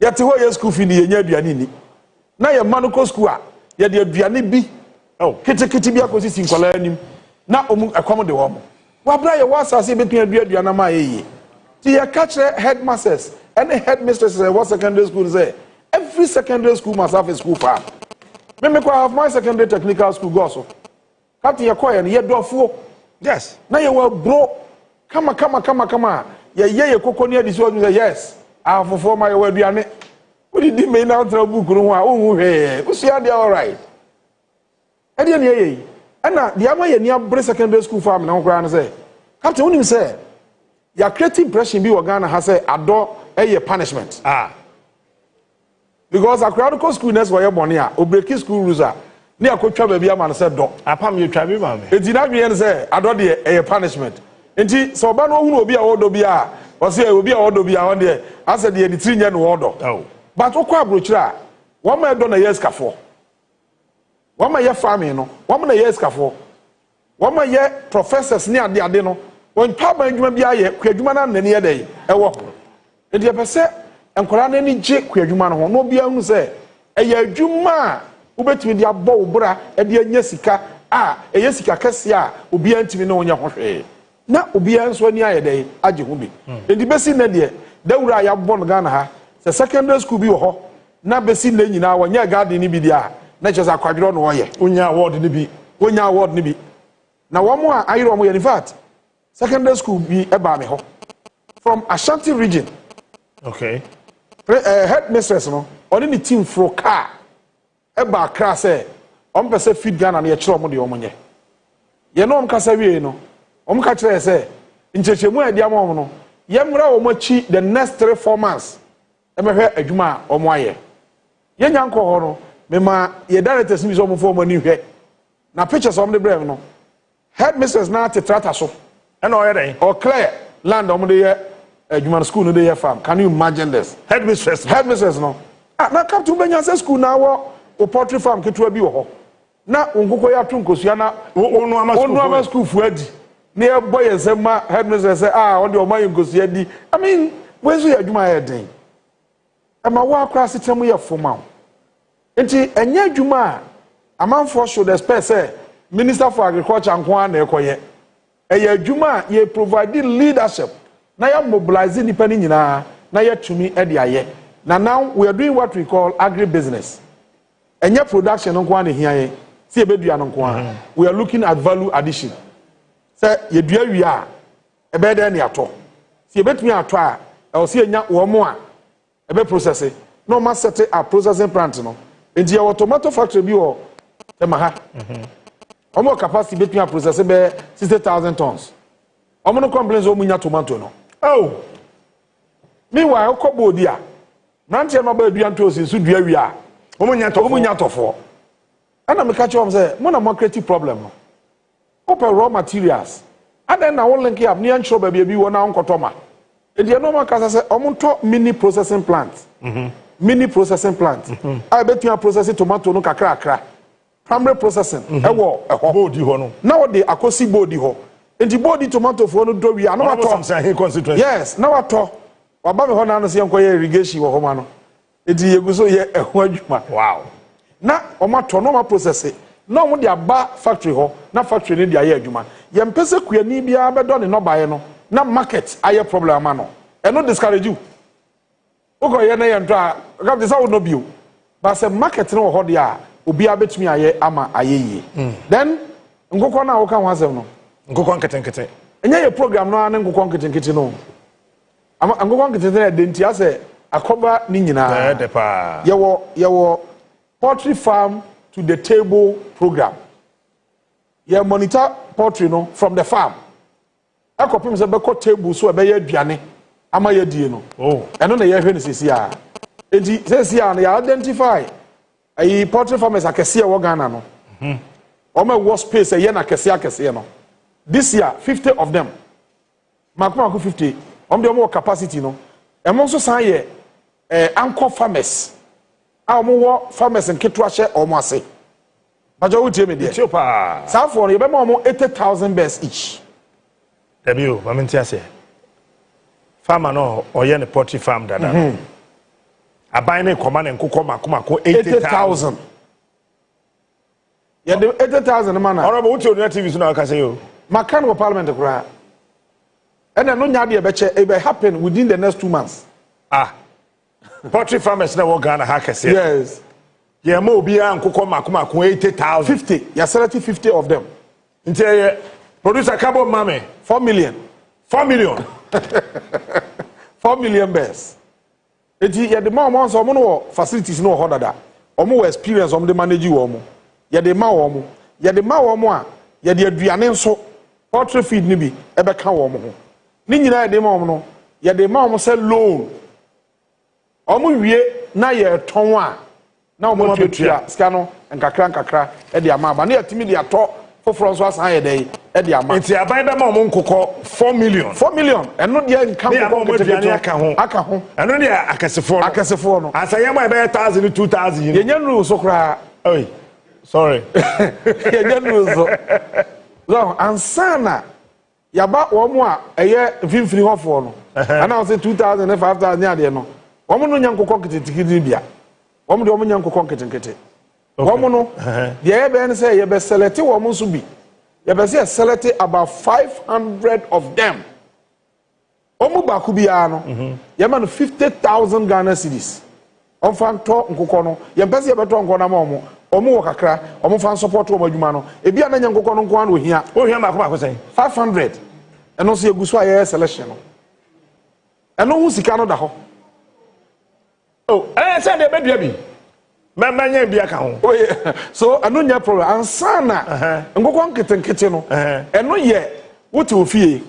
ye te ho ye school fi ni ye nya aduane ni na ye manoko school a ye de aduane bi kitikiti bi akosisi nkwala anim na omu ekom de wo mo wa bra ye wo asase betu aduane ma ye ti ye catch headmasters and headmistresses at what secondary school say every secondary school must have a school farm. Me have my secondary technical school go so captain ye koye ye dofo yes na ye wa bro kama ye kokoni adi so say yes afofo ma ye wa aduane we did me now tra book no a ohun hwe usia dey all right e dey na ye na dey ama ye ni abre secondary school farm na nkora na say captain unim say ya create impression bi Ghana ha say ado a punishment because a school nurse were born here or breaking school rules are near Kocaine baby a man said do apam you try me mama it did not mean say ado a punishment enti so ba no hu obi a wodo bi a o say obi a wodo bi a on there I said the 3 nya no wodo but okwa abrochira one man do na yes kafo one man ye farming no one man yes kafo one man ye professors ni ade no when papa adwuma bi aye kwadwuma na nani ede e wo enti epese enkora na ni je kwadwuma no ho no bia hu se eye adwuma ubetimi dia bo obra e dia nya sika eye sika kase a obi antimi na onya hwehwe na obi anso ani aye de age ho bi enti besi na de dawura ya bo no Ghana ha se secondary school bi wo ho na besi na nyina wo nya garden ni bi dia na chese akwadwiro no wo ye onya award ni bi na wo mo a ayiro mo ye in fact secondary school bi eba me ho from Ashanti region okay headmistress no ɔne ne team fro car eba Accra sɛ ɔmpɛ feed Ghana na yɛkyerɛ ɔmo de ɔmo nyɛ yɛ no ɔmkasa wie no ɔmka kyerɛ sɛ nkyɛkyɛmu a ɛdi ama ɔmo no yɛmmra ɔmo akyi the next 3-4 months ɛmɛhwɛ adwuma a ɔmo ayɛ yɛnya nkɔ hɔ no mema yɛ directors bi sɛ ɔmo fo ɔmo ani hwɛ na pictures ɔmo de brɛ no headmistress na tetrata so ɛna ɔyɛ dɛn ɔclear land ɔmo de yɛ adwuma no school no de yɛ farm can you imagine this headmistress no na captain benya sɛ school na wɔ o poultry farm ketewa bi wɔ hɔ na nkokɔ yɛ ato nkosua na Onua school fu adi na yɛ bɔ yɛ nsɛm ma headmistress sɛ ɔde ɔmo ayɛ nkosua di I mean wɔn nso yɛ adwuma yɛ den ɛma wɔ akora sitem yɛ formal nti ɛnyɛ adwuma a amanfoɔ should expect sɛ minister for agriculture nko a na ɛkɔyɛ ɛyɛ adwuma a yɛ provide leadership na yɛ mobilize nipa ni nyinaa na yɛ tumi ɛde ayɛ na now we are doing what we call agri-business ɛnyɛ production nko a na hia yɛ si ebedua no nko a we are looking at value addition sɛ yɛdua wie a ɛbɛyɛ dɛ ne atɔ si ebetumi atɔ a ɛwɔ si enya wɔn mo a ɛbɛ process na ɔma set a processing plant no nti yɛwɔ tomato factory bi wɔ ɛma ha ɔmo capacity betumi a process bɛ 60,000 tons ɔmo no complaints ɔmo nya tomato no oh meanwhile ɔkɔ boodi a nanti ɛma ba adua ntosi nso dua wie a ɔmo nya tɔfoɔ ɛna meka kyerɛ ɔmo sɛ mo na mo create problem no ɔpɛ raw materials adan na wo link up ne yɛnkyerɛ baabi bi wɔ na nkɔtɔ ma ɛdeɛ no ɔmo kasa sɛ ɔmo ntɔ mini processing plant a betumi processing tomato no kakra primary processing ɛwɔ ɛhɔ boodi hɔ no na wɔde akosi boodi hɔ enti boodi tomato fo no do wi ana watɔ yes na watɔ waba me hɔ na no sɛ yɛnkɔ yɛ irrigation wɔ hɔ ma no enti yɛgu so yɛ ɛho adwuma wow na ɔmo atɔ na ɔmo process na ɔmo de aba factory hɔ na factory ne de ayɛ adwuma yɛmpɛ sɛ kuani biara bɛdɔ ne nɔbaeɛ no na market ayɛ problem ama no ɛno discourage you wokɔ yɛ na yɛntɔ a kapte sɛ wo no bio ba sɛ market no wɔ hɔ deɛ a obiara betumi ayɛ ama ayɛ yie then nkokɔ na woka ho asɛm no nkokɔ nketenkete ɛnyɛ yɛ program no ne nkokɔ nketenkete no ama nkokɔ nketenkete na de ntia sɛ akɔba ni nyinaa de pa yɛwɔ poultry farm to the table program yɛ monitor poultry no from the farm akɔpem sɛ bɛkɔ table so ɛbɛyɛ aduane ama yɛ die no ɛno na yɛhwɛ no sisi a enti sisi a no yɛ identify ayi poultry farmers akɛse ɛwɔ Ghana no ɔmo ɛwɔ space ɛyɛ na akɛse no this year 50 of them mako 50 ɔmo de ɔmo wɔ capacity no ɛmo nso san yɛ anchor farmers a ɔmo wɔ farmers nketewa hyɛ ɔmo ase bajo wo tie me deɛ saa for no yɛbɛma ɔmo 80,000 bears each dabio mamenti ase farmer no ɔyɛ ne poultry farm dada no aban ne kɔma ne nkokɔ mako 80,000 yɛde 80,000 ma na ɔrɔbɔ wote Onua TV so na ɔka sɛ yo maka no parliament koraa ɛna no nya de ɛbɛkyɛ it will happen within the next 2 months poultry farmers na wɔ Ghana ha kɛse yes yɛ ma obiara nkokɔ mako 80,000 50 yɛ select 50 of them nti yɛ producer carbon mame 4 million 4 million 4 million bears enti yɛde ma ɔmo nso ɔmo no wɔ facilities no wɔ hɔ dada ɔmo wɔ experience ɔmo de manage wɔ ɔmo yɛde ma ɔmo a yɛde aduane nso poultry feed ni bi ɛbɛka wɔ ɔmo ho ne nyinaa yɛde ma ɔmo no yɛde ma ɔmo sɛ loan ɔmo wie na yɛ tɔn a na ɔmo tuatua sika no nkakra ɛde ama aba ne yɛtumi de atɔ foforɔ nso asan yɛ dɛ ɛde ama nti aban bɛ ma ɔmo nkokɔ 4 million ɛno deɛ nka nkokɔ aka ho ɛno deɛ akɛsefoɔ no asa yɛn mo ɛbɛyɛ 1,000 2,000 yɛnyɛ nuru so koraa oi sorry yɛnyɛ nuru so ansana yaba wɔn a ɛyɛ mfimfini hɔfoɔ no ɛna ɔsɛ 2,000 ne 5,000 ne adeɛ no wɔn no nya nkokɔ nketenkete bia wɔn de wɔn nya nkokɔ nketenkete wɔn no deɛ yɛbɛyɛ no sɛ yɛbɛ select wɔn nso bi yɛbɛ sɛ select about 500 of them wɔn baako biara no yɛma no 50,000 Ghana cedis ɔmfa ntɔ nkokɔ no yɛmpɛ sɛ yɛbɛtɔ nkokɔ na ma wɔn wɔ kakra wɔn fa support wɔn adwuma no ebi a na nya nkokɔ no nko ano ohia baako sɛn 500 ɛno nso yɛgu so a yɛyɛ selection no ɛno ho sika no da hɔ Oh, say the bedua bi. Manya bi aka ho. Oh yeah. So anu nya problem ansana. Nkokɔ nkete no. Eno ye wote ofie.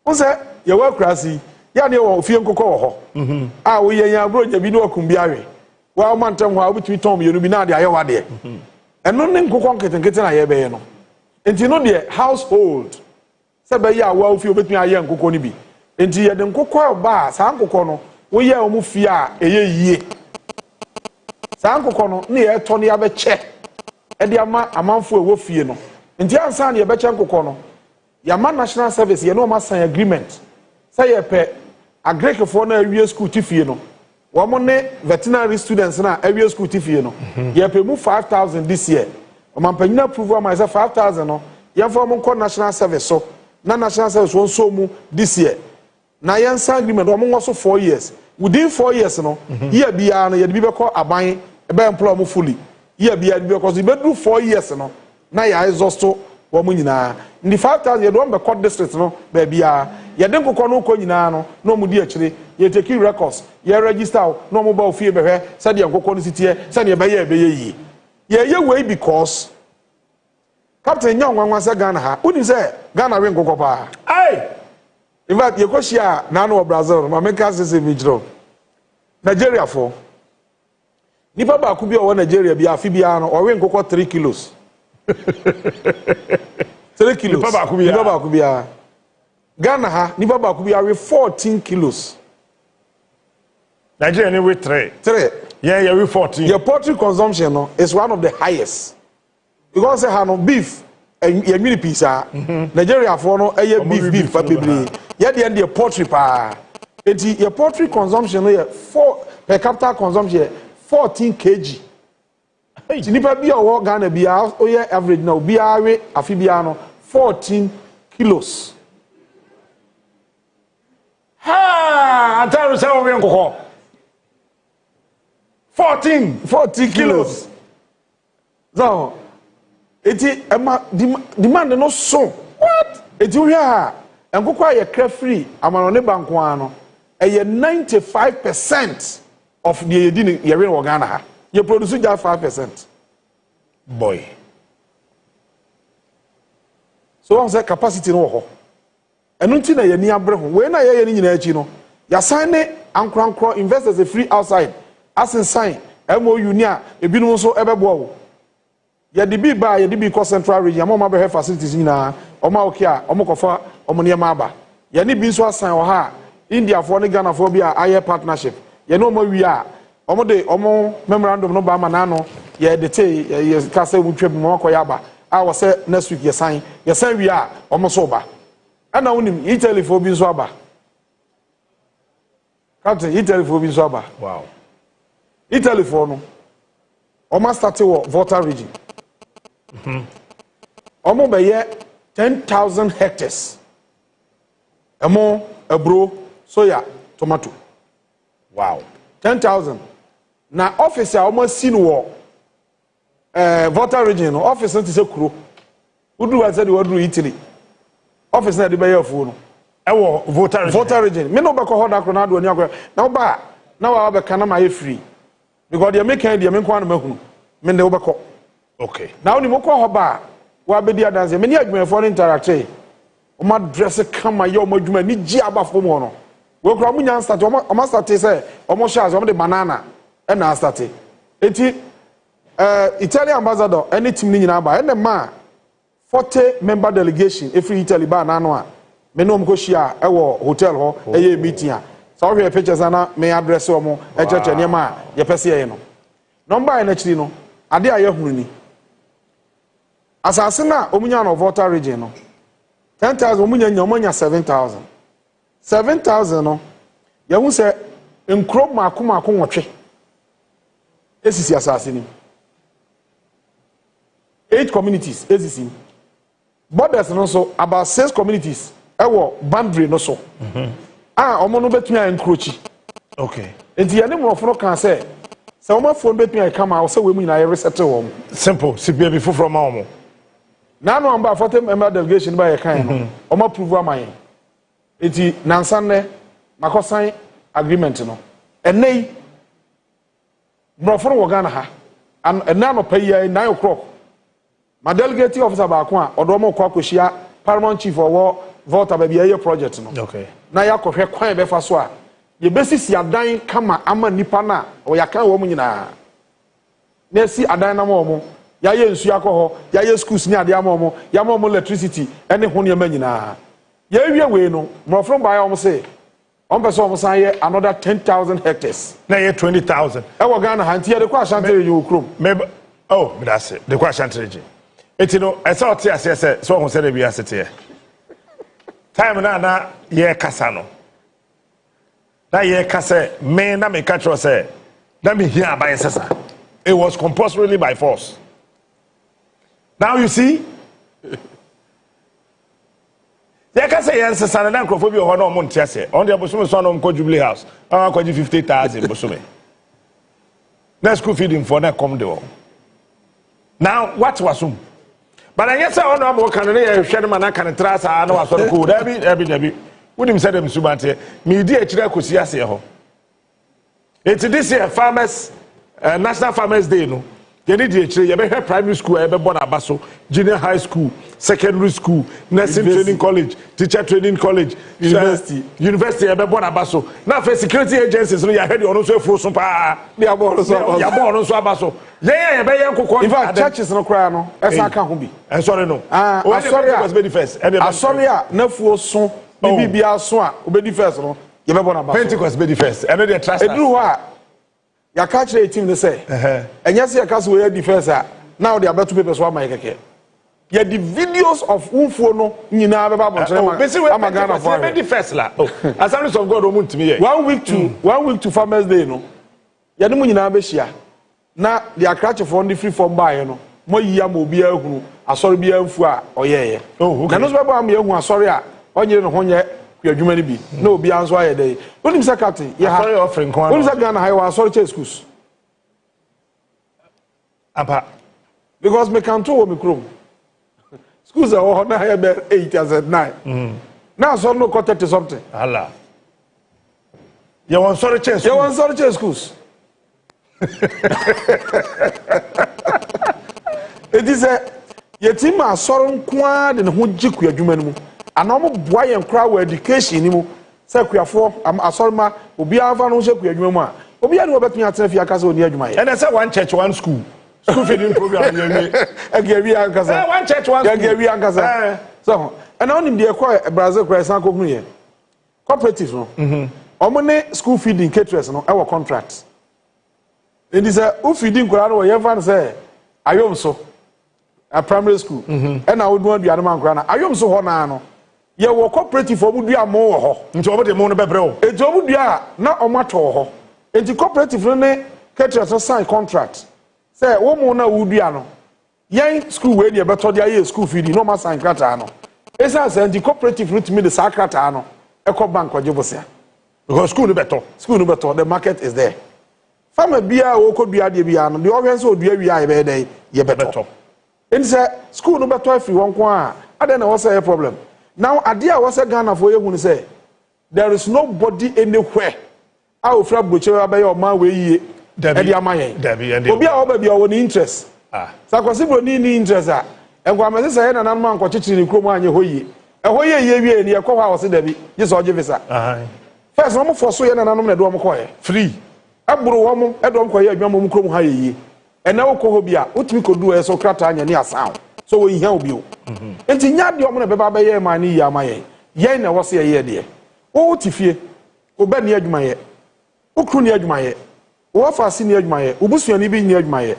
Wonse ye wa krasi. Ya ne wo ofie nkokɔ wo ho. Ah wo ye nya bro nya bi ne wakum bi awe. Wa mantam ho a obitumi tom ye no bi na de aye wa de. Eno ne nkokɔ nkete na ye be ye no. Enti no de household. Se be ya wa ofie obitumi aye nkokɔ ni bi. Enti ye de nkokɔ ba sa nkokɔ no wo ye o mu fie a eye yie. Sa nkokɔ no ne ye to ne ya be che. E de ama amanfo e wo fie no. Enti ansa ne ye be che nkokɔ no. Yama national service ye no ma sign agreement. Say ye pe agrek for na awie school tifie no. Wo mo ne veterinary students na awie school tifie no. Ye pe mu 5,000 this year. O man panyina approve am say 5,000 no. Ye for mo call national service so. Na national service won so mu this year. Na ye sign agreement wo mo so 4 years. Within 4 years no, year bia no ye de bi be call aban e be employ mo fully. Year bia de because e be do 4 years no. Na ya exhaust wo mo nyina. Ndi 5,000 ye do be court district no ba bia. Ye den kokɔ no kɔ nyina no no mu di akire ye take records ye register no mu ba ofie behwe se de kokɔ no sitie se de be ye yi ye wey because captain nya nwanwa se Ghana ha uni se Ghana we kokɔ pa ai in fact ye koshia na no Brazil ma make us say me jiro Nigeria for nipa ba ku bi o Nigeria bi afi bia no o we kokɔ 3 kilos 3 kilos nipa ba ku bia Ghana ha nipa ba ku bi are 14 kilos. Nigeria we 3. Yeah, we 14. Your poultry consumption no, is one of the highest. Because say ha no beef and your mini pizza. Nigeria for no beef papibli. Yeah, the poultry pa. Your poultry consumption no 4 per capita consumption 14 kg. Nipa bi o Ghana bi o ye average now bi are afi bia no 14 kilos. Ha! Antaru say we nkoko. 14 kilos. So, eti demand no so. What? Eti we ha. Nkoko aye cre free amano ne banko ano. Eye 95% of the yedi ye we Ghana ha. You produce just 5%. Boy. So on say capacity no ho. Enu nti na ye ni abre ho we na ye ni nyina achi no ya sign ne ankrankro investors a free outside as in sign MOU ni a ebinum so ebebo wo ye de bi ba ye de bi ko central region mo ma be facilities nyina o ma okay a o mo kofa o mo ne ma aba ye ni bi so assign o ha India for ne Ghana for bi a aye partnership ye no mo wi a o mo de o mo memorandum no ba ma na no ye de te ye ka se mu twam mo ko ya aba a wo se next week ye sign wi a o mo so ba ana unim Italy for bi so aba Captain Italy for bi so aba wow Italy for no o ma start wo Volta region o mo be ye 10,000 hectares emo abro soya tomato wow 10,000 na office a o ma si no wo Volta region no office no ti se kuro udu wa se de wadu Italy office na de be yafu no ewo Volta region me no be ko hoda kro na do ani akwa na oba na wa be kana ma ye free because they make kind they me kwa na mahunu me de oba ko okay now ni mo ko hoba wa be dia dance me ni adwumefo no interact o ma dress kama ye o ma adwuma ni gi abafo mo no we kro mo nya start o ma start say o mo shares o mo de banana e na start enti Italian ambassador any team ni nyina ba e ma 40 member delegation every Italy ba na no a me no mko shia e wo hotel ho eye meeting a so we pictures na me address o mo e cheche ne ma ye pese ye no number e na chiri no ade aye hunu ni asase na omunya no Volta region no 10,000 omunya nya 7,000 no ye hu se nkro mako nwotwe esisi asase ni 8 communities esisi borders no so about 6 communities ewo boundary no so omo no betumi an encroach okay enti ye ne mrofo no kan say omo phone betumi an come out say we mu nyina ye resettle wo simple si be before from omo na no amba 40 member delegation ba ye kan no omo approve amaye enti nansan ne makosan agreement no enei brofo wo Ghana ha and na no pay 9 o'clock my delegating officer ba ko a odo mo kwa koshia paramount chief or Volta baby aye project no okay na ya kohwe kwan be fa so a ye besisi adan kama ama nipa na o ya kan wo mu nyina na si adan na mo ya ye nsu akọ ya ye schools ni ade ama ya mo electricity ene ho ne ma nyina ya wie we no mo from ba ya say on person say another 10,000 hectares na ye 20,000 e wo Ghana ha ntia de kwa Ashantere you krom oh me that's it de kwa Ashantere eti no ese oti ase so ho se de bi asete time na ye kasa no na ye kasa me na me catch say na me hear about sesa it was compulsorily by force. Now you see ya kasa ye sesa na nkrofo bi ho na omo ntiase on the bosom so na omko Jubilee House am akwaji 50,000 bosom na school feeding for na come there now what was but I guess I don't know can share man can trust I know so cool Debbie wouldn't say them subante me di e kire kosi ase ho it's this year farmers National Farmers Day no you need e kire you be primary school e be born abaso junior high school secondary school nursing training college teacher training college university e be born abaso na for security agencies no ya head on so fro so pa ya born so abaso yeah be yan kokko in fact churches no cry no esa ka ho bi sorry no sorry was be the first sorry na fuo so bibia so a obedi first no ye be born abaso Pentecost be the first and the trust eduru ho a ya ka kire team ne say enya se ya ka so we the first a now they about to papers wa my keke yeah the videos of unfo no nyina be ba bontre am Ghana for be the first la assemblies of God omuntimi ye 1 week to Farmers Day no ya ne mu nyina be hia na the akrache for the free form buy no mo yiya mo bia ehunu asori bia mfu a oyeye na no so be am ehunu asori a onyere no honye kwadwuma ni bi na obi anso aye dey onim say captain ya sorry offering kwa onim say Ghana high wa asori che schools apa because me can to me krom schools are na high be 8 as at 9 now so no got 30 something Allah you want sorry che schools it is a yetima asoro nkoa de ne ho giku adwuma no mu ana mo boa ye nkra wa education ni mu se kuafo asoro ma obi ava no hye ku adwuma mu a obi ade obetun atena fi aka se oni adwuma ye and say one church one school feeding program ye agawi ankasa one church one school agawi ankasa so and onim de ekwa Brazil kra san kokunu ye cooperatives no omo ne school feeding caterers no e wo contract. It is a feeding Kurano or Evan say, I am so a primary school, and I would want the animal grana. I am so honano. You were cooperative for would be a more into over the mono bebro. A job would be not a matter. And the cooperative rene caterers sign contract. Say, one more would be ano. Yang school where you better the school feeding, no more sign cratano. As I said, the cooperative route me the sacratano, Eco Bank or Jobosia. Because school no better, the market is there. Farmer bia wo ko dua de bia no de owen so dua wi a be dey ye beto enti say school no beto afri won ko a ade na wo say problem now ade a wo say Ghana for ye hu ni say there is nobody anywhere a ofra broche wa be o man we yie e de amaye obi a wo ba bia wo ni interest sakwasi bro ni interest a engwa me say na nan man ko chichiri ni krom anye hoyi e hoyi ye wi ni e ko ha wo se da bi je so oje visa first no mo for so ye na nanom na do mo ko ye free aburo wom edom koye adwamo mu krom ha yeyi ena wo ko ho bia otumi kodu eso krata anya ni asan so wo hia obi o enti nya de omo na beba ba ye ma ni yi amaye ye na wo se ye de wo tifie wo ba ni adwuma ye wo kru ni adwuma ye wo fa si ni adwuma ye obusuan ni bi ni adwuma ye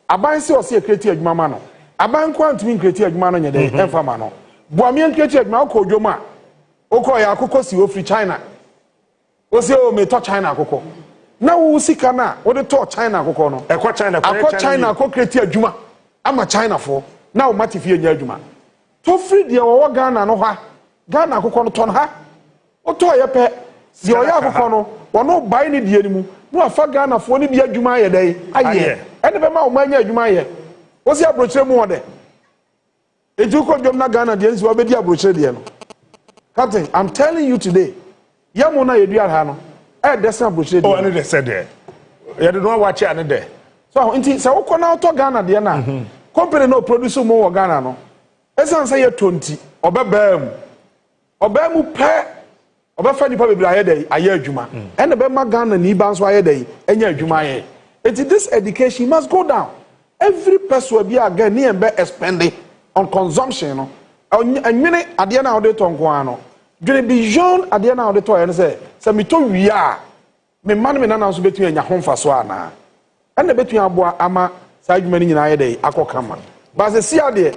aban se o se kreti adwuma ma no aban kwa ntumi kreti adwuma no nya de enfa ma no bo amien kreti adwuma ko odwoma wo ko ya akoko si wo free China wo se o me to China akoko na wo sika na wo de to China akoko no ekwa China ko kreti adwuma ama China fo na wo matifie nya adwuma to free de wo Ghana no ha Ghana akoko no ton ha o to ye pe de o ya akoko no wo no bai ni de animu no afa Ghana fo ni bi adwuma ye dai aye ene be ma wo manya adwuma ye wo si abrochire mu ode eju ko dwom na Ghana de nsi wo be di abrochire de no Captain, I'm telling you today yamo na yedua ha no desna abrochire de oh and they said there you don't know what you are there. So inti se wokọ na auto Ghana de na company no produce mo Ghana no esan say 20 obebam pe obefa nipa bebra aye dey aye adwuma and be ma Ghana ni ba nso aye dey enya adwuma aye. It this education must go down. Every person will be again near be spending on consumption no enwene ade na ode to nko ano dwene beyond ade na ode to ye say me to wi a me man me na na so betu enya homfa so ana and betu aboa ama sa adwuma ni nyina ye dey akokama ba se si ade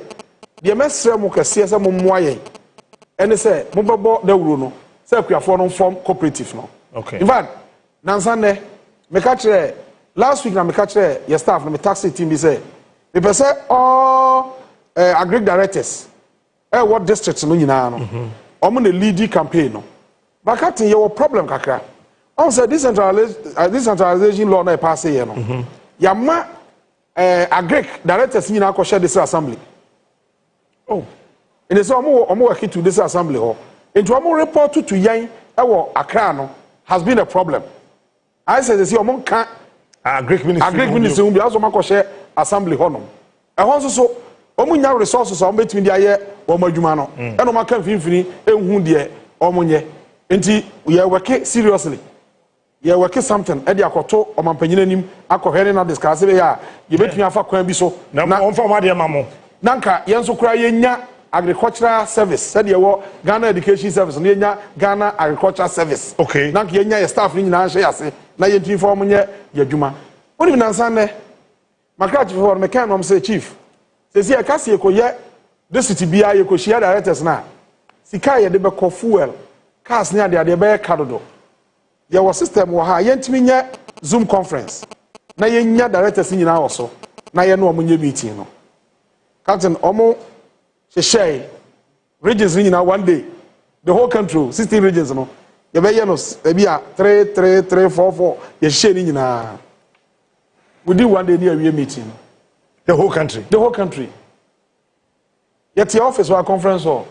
de mesre mu kase se mo moa ye ene se mo bebo da wuro no se akuafo no form cooperative no. Okay. In fact nansane me ka kire last week na me ka kire your staff no me taxi team bi say me pese all agri directors what districts no nyina no omo na lead campaign no bakatin your problem kakra on say decentralization law na pass here no yama agri directors nyina ko share this assembly. Oh, and so omo work to this assembly ho into omo report to yan ewo Accra no has been a problem. I say this omo kan agri-business will be also ma ko share assembly ho no e ho so omo nya resources omo between the aye omo adwuma no e no ma kan finfini ehun de omo nye enti we work seriously. Ye work something e de akoto omampanyina nim akohwere na discuss be ya ye betumi afa kwan bi so na on fa ma de mamo nanka yenso kura yenya agricultural service said ye wo Ghana education service no yenya Ghana agricultural service. Okay. Nanka yenya ye staff ni nyina hye yase na ye Ntim Fordjour nye ye adwuma oni bi nansan ne makachi for me kan no say chief say see akase ye koye the city bia ye ko share directors na sika ye de be ko fuel cars ne ade be kadodo ye wo system wo ha ye ntimi nye Zoom conference na ye nya directors nyina wo so na ye no omunye meeting no Captain omo share regions nyina one day the whole country 16 regions no ye be ye no e bia 3 3 3 4 4 ye share ni nyina we do one day near we meeting the whole country yet the office or conference hall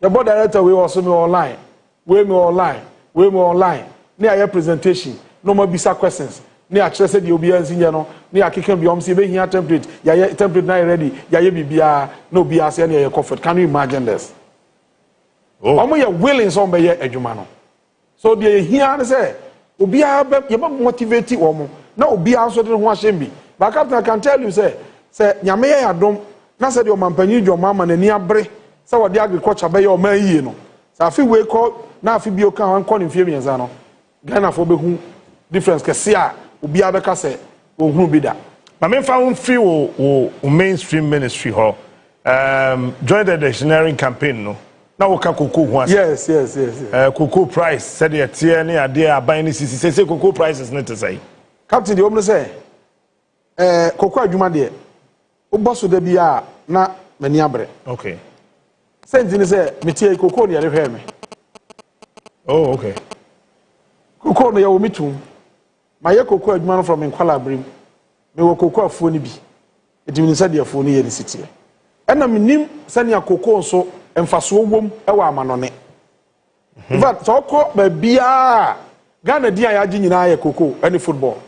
the board director we also me online near your presentation no more bisa questions near chese the obiansi nye no near keke biom si be hia template ya template na ready ya ye bibia no bia se near your comfort. Can you imagine this? Omo ye willing so be ye adwuma no so the hia say obia ye ba motivate omo na obia so de ho ahyem bi but Captain can tell you say nyame ye adom na say de omampanyi dwoma ma na ni abre say wo de agriculture be ye o ma yie no sa afi we call na afi bi o kan wan call mfie mienza no Ghana for be hu difference kese a obia be ka say o hu bi da ma me fa won free wo mainstream ministry ho join the dictionary campaign no na wo ka koko hu ase yes koko price said the tie ne ade aban ne sisi say koko prices ne to say Captain the omno say koko adwuma de o boso da bia na mani abre. Okay. Senti ni say metie koko ne yare hwe me. Oh, okay. Koko no ya wo mitum ma ye koko adwuma no from Nkwala abrim me wo koko afuo ni bi edimi nsa de afuo ni ye ni sitie ena menim sane akoko nso emfaso wom e wa amanone in fact so ko ba bia Ghana dia ya agi nyina ye koko any football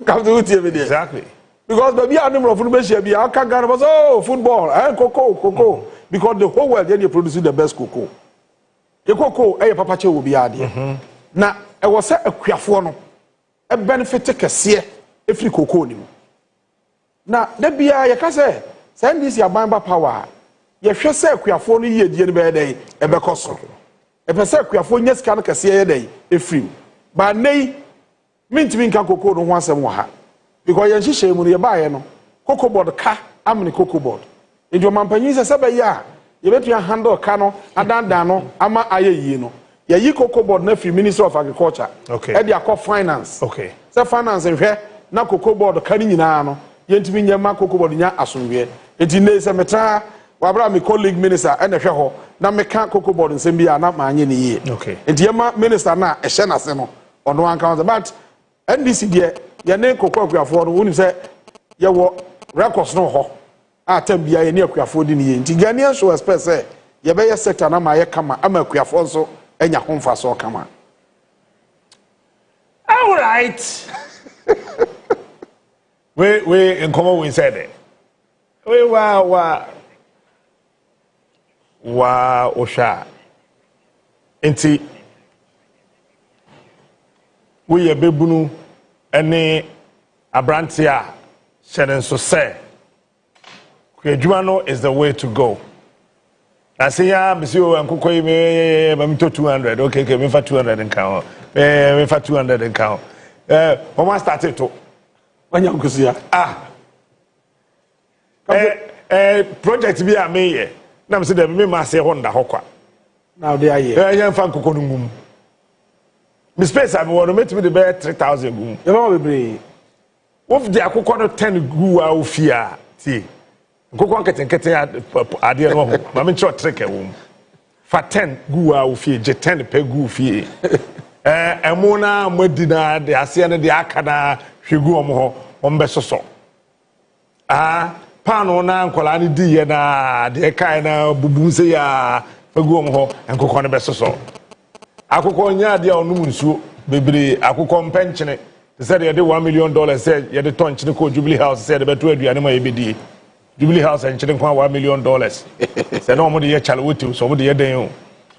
come to utie me there exactly because ba bia anem ro football share bia aka Ghana was oh football koko because the whole world they produce the best koko ye koko e papa che wo bia de na e wo se akuafo no e benefit kese e free koko ni na da bia ye ka se send this your bamba power ye hwe se akuafo no yie die no be dey e be koso e pe se akuafo nya sika no kese ye dey e free ba nei mintimi nka koko no ho asem wo ha because ye nhihye mu ye ba ye no koko board ka amne koko board e jo mampanyi se be ya ye betu ya handle ka no adandan no ama aye yie no ye yi koko board na free Minister of Agriculture. Okay. E dia call finance. Okay. Se finance hwe na koko board ka ni nyina no ye ntimi nya ma koko board nya asomwe enti ne se metra wabra me colleague minister e na hwe ho na meka koko board nsem bia na ma anye ne yie. Okay. Enti ye ma minister na e hye na se no ono anka but NDC de ye ne koko akuafo no woni se ye wo records no ho atam bia ye ne akuafo di ne ye enti Ghanaian show expect say ye be ye sector na ma ye kama ama akuafo nso enya homfa so kama All right. we in common we said it. We wa osha. Enti we ye bebunu ene abrantia shenen so say Kwejuano is the way to go. I say ya monsieur ankoko me mamito 200 okay me for 200 and count me for 200 and count when started to wanya nkusia project bi a me ye na me say dem me ma say honda hokwa now they are here yan fa ankoko no ngum me space am won me to the be 3000 gum e ma bebre wo fi akoko no 10 gu a ofia ti Koko nkete ade no ho ma me ncho trick e wom fa 10 gu a ofie je 10 pe gu ofie emo na madi na de ase ne de aka na hwegu om ho ombe soso pano na nkola ne di ye na de kai na bubu se ya fegu om ho nkoko ne be soso akoko nya de onum nsuo bebre akoko mpenchene said ye de $1 million said ye de tonchene ko Jubilee House said be to aduane ma ye bedie Jubilee House and chilling $1 million. Say no more the year chalwutu, so the year day.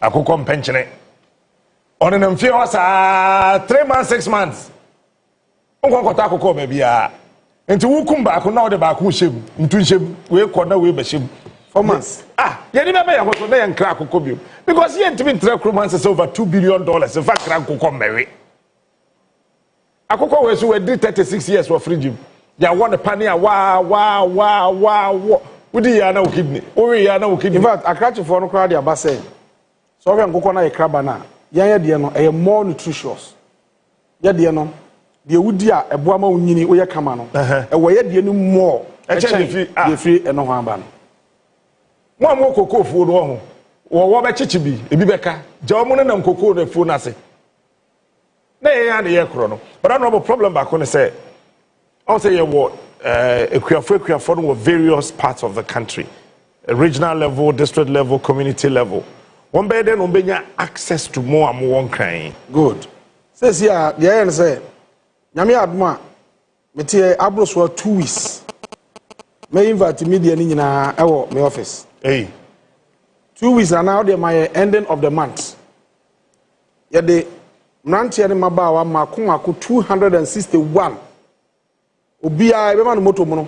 I could come pension it. On an few was 3 months, 6 months. Uncle Kotako maybe and to come back now the back who ship into ship we corner we ship 4 months. You remember I was there and crack could because he had to be 3 months is over $2 billion. In fact, crack could come marry. I could always did 36 years for free gym. Ya want the pania wow. Udi ya na ukidni. Ori ya na ukidni. In fact, akrachi for no crowd ya base. So we nkoko na ekraba na. Yan de no e more nutritious. Ya de no de udi a eboa ma unyini oye kama no. E wo ye de no more. E che free eno ho aba no. Mo am kokoo fu no ho. Wo be chichi bi, ebi beka. Ja omo na nkoko na fu na se. Na ya na ye kro no. But I know the problem back on say I'll say what Equiafo were various parts of the country, regional level, district level, community level. One by then, we access to more and more crying. Good. Says here, the end say, Yami Adma, Metia Abros for 2 weeks. May invite media in my office. Hey, 2 weeks are now my ending of the month. Yet the Nanti and Mabawa Makumaku 261. Obia ebe man moto mono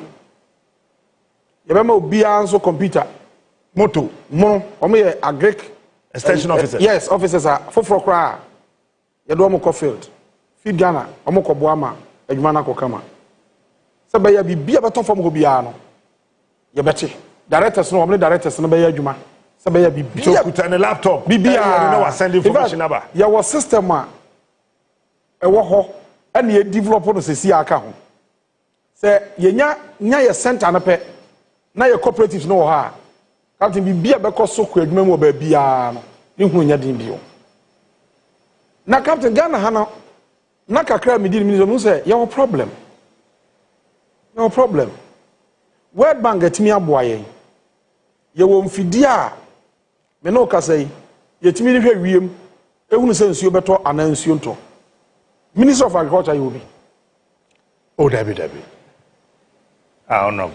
ebe ma obia nso computer moto mono omo ye agric extension officers yes officers are for kra ye do omo field feed Ghana omo ko boama adwuma na ko kama se be ya bibia beton fam ko bia no ye beti directors no omo directors no be ya adwuma se be ya bibia kuta ne laptop bibia na wa send information aba ya wo system a e wo ho and ye develop no se si aka ho say nya ye center na pe na ye cooperatives no ha captain bibia be ko so ko adwuma mu ba bia no ni hu nya din bio na captain Ghana ha na kakra me di minister no say your problem World Bank atimi aboa ye wo mfidi a me no ka say ye timi ni hwe wiem ehunu se nsuo beto anansuo nto Minister of Agriculture you be oh David no.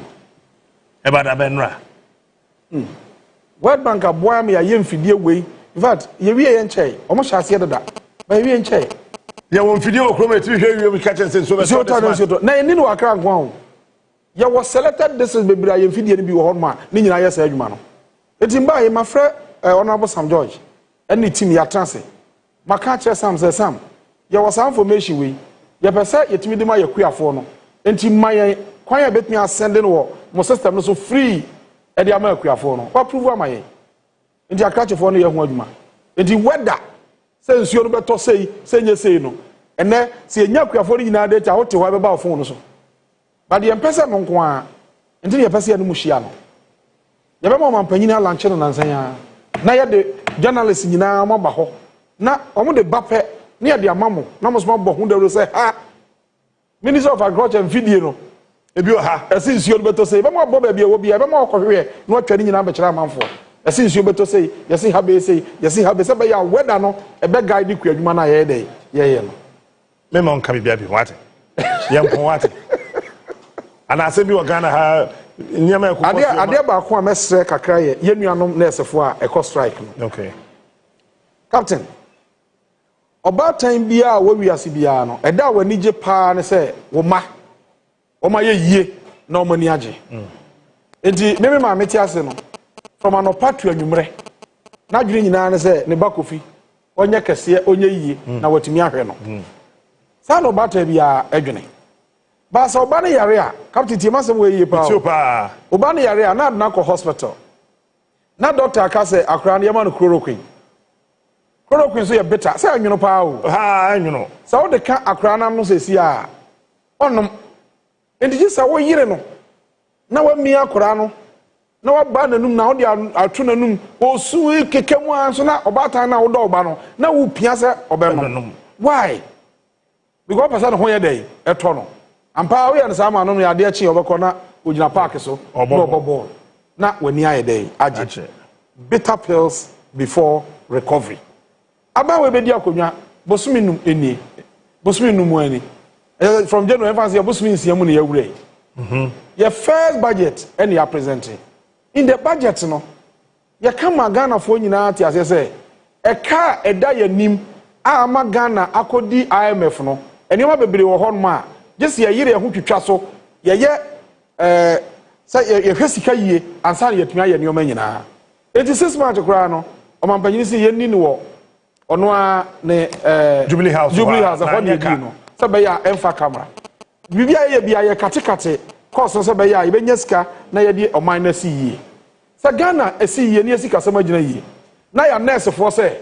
About Abenra. World Bank aboa me aye mfidie wei. In fact, ye wie ye nchei. Omo hyase dada. Ba wie nchei. Ye wo mfidie okroma ti hwe wie catch and say so be. Na ye ni no akra nko ho. Ye was selected this is bebre aye mfidie ni bi wo ho ma. Ni nyina ye sa adwuma no. Etimba ye mafre Honorable Sam George. Any team ya transe. Maka che Sam say Sam. Ye was information wei. Ye pese ye timi de ma ye kuafo no. Enti maye kwan ya bet me ascending wo mo system no so free e dey ama akuafo no kwa prove ama ye enti akrachefo no ye ho adwuma enti weather say nsuo no beto say nye say no ene se enya akuafo no nyina data wote ho beba ofo no so but the empesa no nko a enti ye pese ya no muhia no ye be mo mampanyina lanche no nansan ya na ye de journalist nyina mo ba ho na omo de bape na ye de amamo na mo so bo hu de say ha Minister of Agriculture and Feed no ebi o ha esi nsuo no beto say be mo boba bia wo bia be mo okohwe no atwani nyina be kira manfo esi nsuo beto say yesi ha be say be ya weather no e be guide ku adwuma na ye dey ye no me mon ka bibia bi wate yem ko wate ana se bi Ghana ha nyama e ko ade ba ko a mesre kakra ye yenuanom nursefo a e ko strike no okay captain oba time bia wo wiase bia no eda wani je pa ne se wo ma ye yie na o mani age enti me ma meti ase no from an opatu anwumre na dwene nyina ne se ne bakofi onye kese onye yie na watimi ahwe no sa no bata bia adwene ba sa oba ne yare a captain ti masem we yie pa oba ne yare a na ko hospital na doctor aka se akra ne yema no chloroquine so ye better say anwuno pa o ha anwuno sa wo de ka akra na no sesi a onom enti sa wo yire no na wa mi akra no na wa ba nanum na wo de atu nanum o su kekemu anso na obatan na wo do oba no na wo pia se obenom why because person ho ye dey eto no ampa wo ye no sama no ya de chi obekọ na ogina park so no ball na wani aye dey age bitter pills before recovery aba we be di akonwa bosumi num eni bosumi num ani from January advance your bosumi nsia mu na yawure your first budget and you presenting in the budget no ya kama Ghana fo nyina ati ase se e ka eda ya nim a ma Ghana akodi IMF no eni ma bebere wo hon ma just ye yire ho twitwa so ye say ye hwesika yie ansa ye tumi aye nioma nyina enti 6 months kura no o man panyini se ye ni ni wo Onua ne Jubilee House ho ne di no se be ya emfa camera bibia ye bia ye katekate course se be ya ye benya sika na ye di oman na si yie se Ghana esi yie ne sika se magina yie na ya nurse for se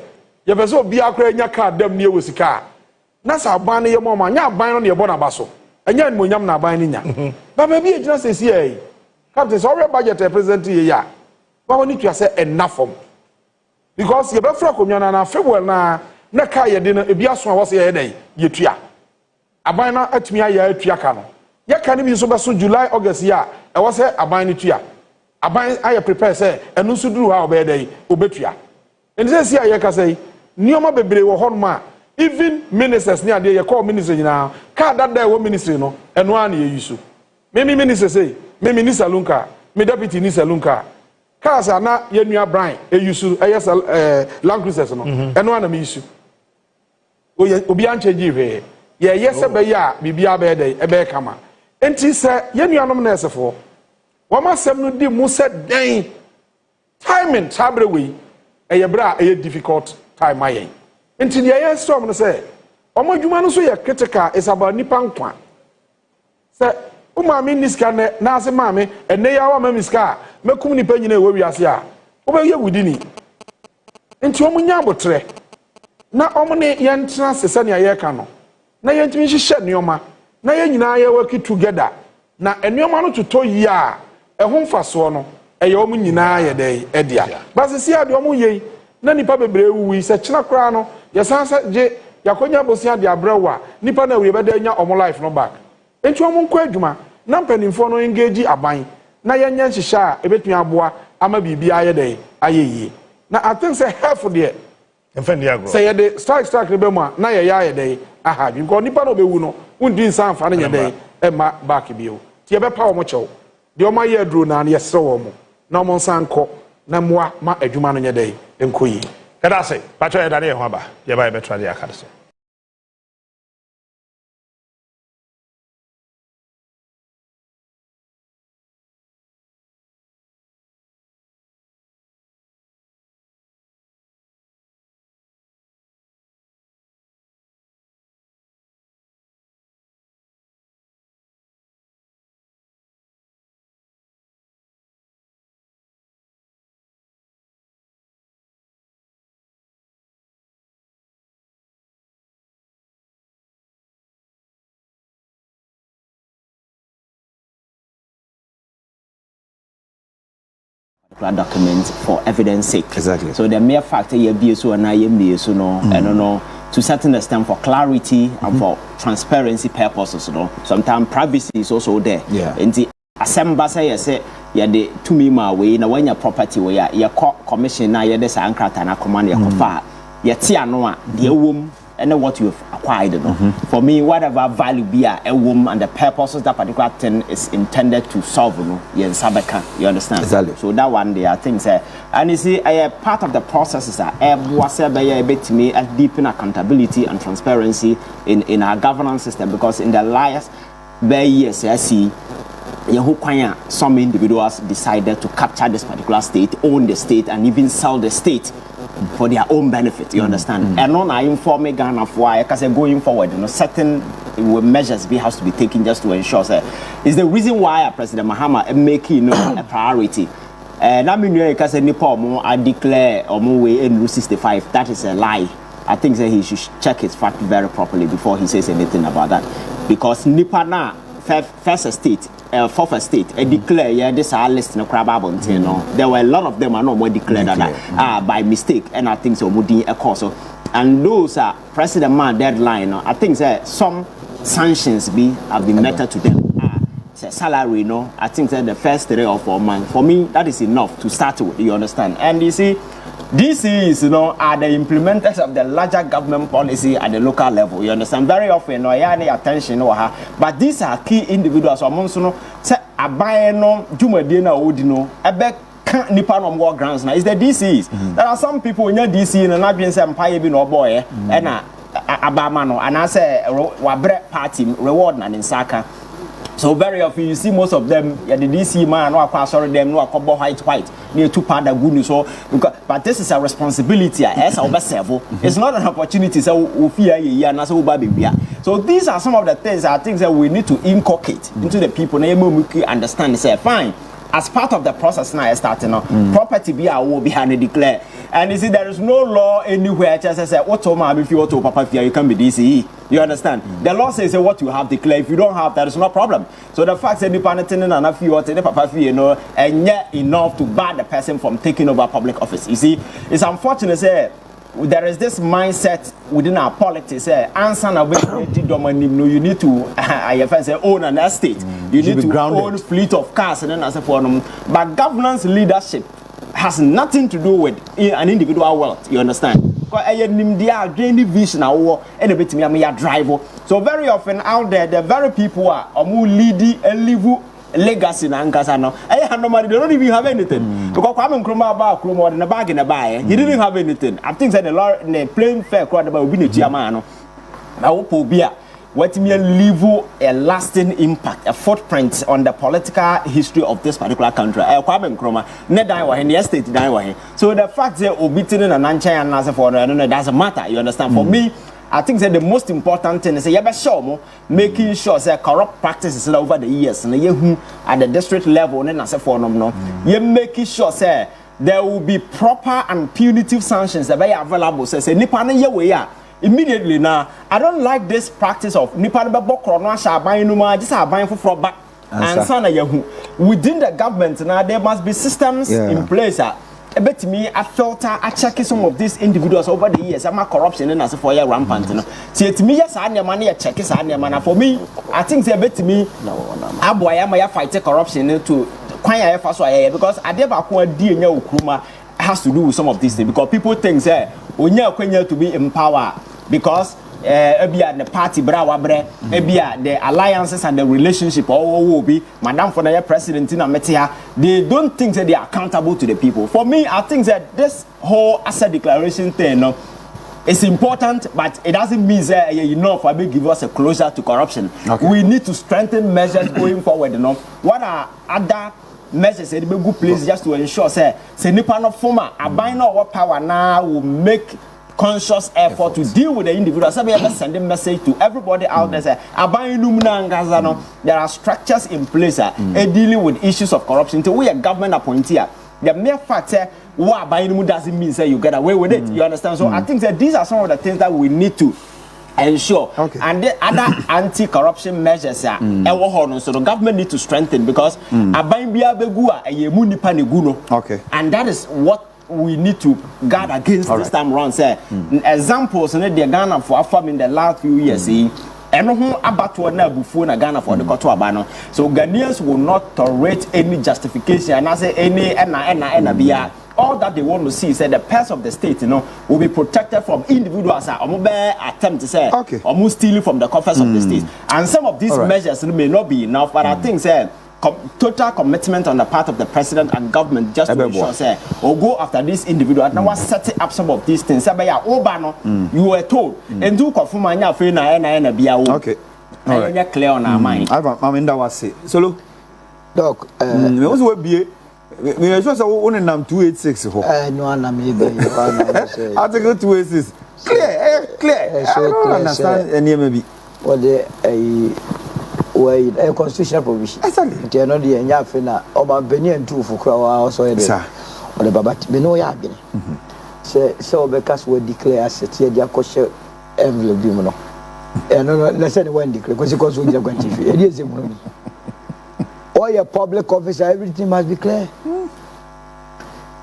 ye be so bia akra nya card dam ne we sika na sa ban ne ye mo ma nya ban no ne ye bo na baso enya ni monyam na ban ne nya ba ba bia gina se si e captain so we budget represent ye ya ba woni tua se enough form because ye be fra konwa na February na ka ye de no ebi aso a wose ye dey ye tua aban na atumi aya atua ka no ye ka ne bi so be so July August ya e wose aban ne tua aban aya prepare say enu so duru ha obe dey obetua enti say ye ka say nioma bebre wo hon ma even ministers ni ade ye call minister nyina ka dada wo ministry no enu an ye yusu me minister say me minister lunka me deputy ni salunka Kasa na yenua Brian eyusu Land Cruisers no eno na me yusu obi anche giwe ye yese be ya bibia be dey e be kama enti se yenua no na esefo wo ma sem no di mu se den timing tabre we ye bra ye difficult time ayen enti ye storm no se omo dwuma no so ye critical is about nipa nkwa se umami niska na ase mame ene ya wa mamiska mekum nipa nyina ewe wiase a obeye wudini enti omunya abotre na omne ye ntena sese ne ye ka no na ye ntimi hihye neoma na ye nyina ye work together na eneoma no toto yi a ehun faso no eye omu nyina ye dey edia basisi ade omu ye na nipa bebre wuwi se kina kra no ye sansa je yakonya bosia de abrewa nipa na we beda nya omu life no back enti omu nkwa adwuma na mpanimfo no engage aban na yenya nhihya a ebetumi aboa ama bibia aye dey ayeyie na I think say half there enfendi agro say ye dey strike ne be mu a na ye ya ye dey aha bi because nipa no be wu no undi nsan fa na ye dey e ma back bio ti e be pa omo chew de omo ye dro na ye sere wo mo na omo nsan kọ na moa ma adwuma no ye dey enkoyi kada say pacho ye dade ho aba ye ba ye betra de akade so document for evidence sake. Exactly. So the mere fact that you be so and I am so no, I don't know, to certain extent for clarity and for transparency purposes, no. Sometimes privacy is also there. Yeah. And the assembly say yeah the to me my way na when your property where your commission na yeah this ankrata na command your fa yeah tia no a the wom and what you've acquired. For me, whatever value be a woman and the purposes that particular thing is intended to solve, you understand? Exactly. So that one day, I think, and you see, part of the process is a bit to me deepen accountability and transparency in our governance system, because in the last years, I see some individuals decided to capture this particular state, own the state, and even sell the state for their own benefit. You understand? And on I inform Ghana for why, because going forward, certain measures has to be taken just to ensure. Is the reason why President Mahama making a priority. I mean, because I declare way in 65. That is a lie. I think that he should check his fact very properly before he says anything about that, because Nipa na first estate. Fourth estate, declare this our list no crab there were a lot of them are not more declared that by mistake, and I think so a cause. And those are President Man deadline. I think that some sanctions have been met to them. Salary, I think that the first 3 or 4 months, for me, that is enough to start with, you understand? And you see, these is, are the implementers of the larger government policy at the local level. You understand? Very often, any attention, but these are key individuals. Say, no, Jumadina Odino, can't nipa no more grants now. It's the DCs. There are some people in your DC and not being some pie no boy, and Abamano, and I say, Wabre party, reward and in Saka. So very often you see most of them, the DC man, no sorry them, no cobo white, near 2 pound of goodness. So, but this is a responsibility as our servo. It's not an opportunity. So these are some of the things that we need to inculcate into the people. We understand. Say fine. As part of the process now, starting property will be declared. And you see, there is no law anywhere. Just say, what if you to Papa, you can be DCE. You understand? The law says what you have declared. If you don't have, there is no problem. So the fact that independent and a few Papa, and yet enough to bar the person from taking over public office. You see, it's unfortunate. There is this mindset within our politics. Answer you need to own an estate. You need to own fleet of cars and then as a form. But governance leadership has nothing to do with an individual wealth. You understand? Because vision and a bit me driver. So very often out there, the very people are leading and live legacy na Ankasano. They don't even have anything. Because Kwame Nkrumah about Nkrumah in a bag in a buy, he didn't have anything. I think that the plain fair crowd about being a chairman. Now, Pobia, what me leave a lasting impact, a footprint on the political history of this particular country. Kwame Nkrumah, ne die wa the estate die wa. So the fact that obiting and Nancha and Nasa for I don't know, doesn't matter. You understand? For me, I think that the most important thing is making sure that corrupt practices over the years and at the district level and as a form you making sure that there will be proper and punitive sanctions that are available. Say Nipa we are immediately now. I don't like this practice of Nipa just buying for back and within the government now there must be systems in place. Bet me, I filter, I check some of these individuals over the years. I'm a corruption and as for rampant. See, to me, yes, I need money, I check his money. For me, I think they bet me, I boy, I might fight corruption to quite because I never acquired DNA Ukruma has to do with some of these things because people think that when you're to be in power because the party the alliances and the relationship will be Madam for the president in Ametia. They don't think that they are accountable to the people. For me, I think that this whole asset declaration thing is important, but it doesn't mean that enough for me give us a closer to corruption. We need to strengthen measures going forward. What are other measures in a good place just to ensure say Nipa no former abiding our power now will make conscious effort to deal with the individual. So we have send a message to everybody out there. Say, there are structures in place dealing with issues of corruption. So we are government appointee. The mere fact that what buying doesn't mean say you get away with it. You understand? So I think that these are some of the things that we need to ensure. And the other anti-corruption measures so the government need to strengthen because and that is what we need to guard against this time around. Examples in the Ghana for farm in the last few years. And about to na Ghana for the Koto Abano. So Ghanaians will not tolerate any justification and I say any all that they want to see is that the purse of the state, will be protected from individuals that attempt to say, almost stealing from the coffers of the state. And some of these measures may not be enough, but I think total commitment on the part of the president and government just to ensure say or go after this individual. Now was setting up some of these things. You were told and do confirm okay. All right. Clear on our mind. I mean that was it. So look, doc, we also be we just only number 286 ho. No, I'm maybe Article 286. Clear. I don't understand any maybe. What a constitutional provision. Exactly. They are not the Yafina or Benian too for Crow also. Or the Babat Beno Yabin. So because we declare as a tear kosher envelope Bimono. And no, let's say when declare because we are going to it is a or your public officer, everything must be clear.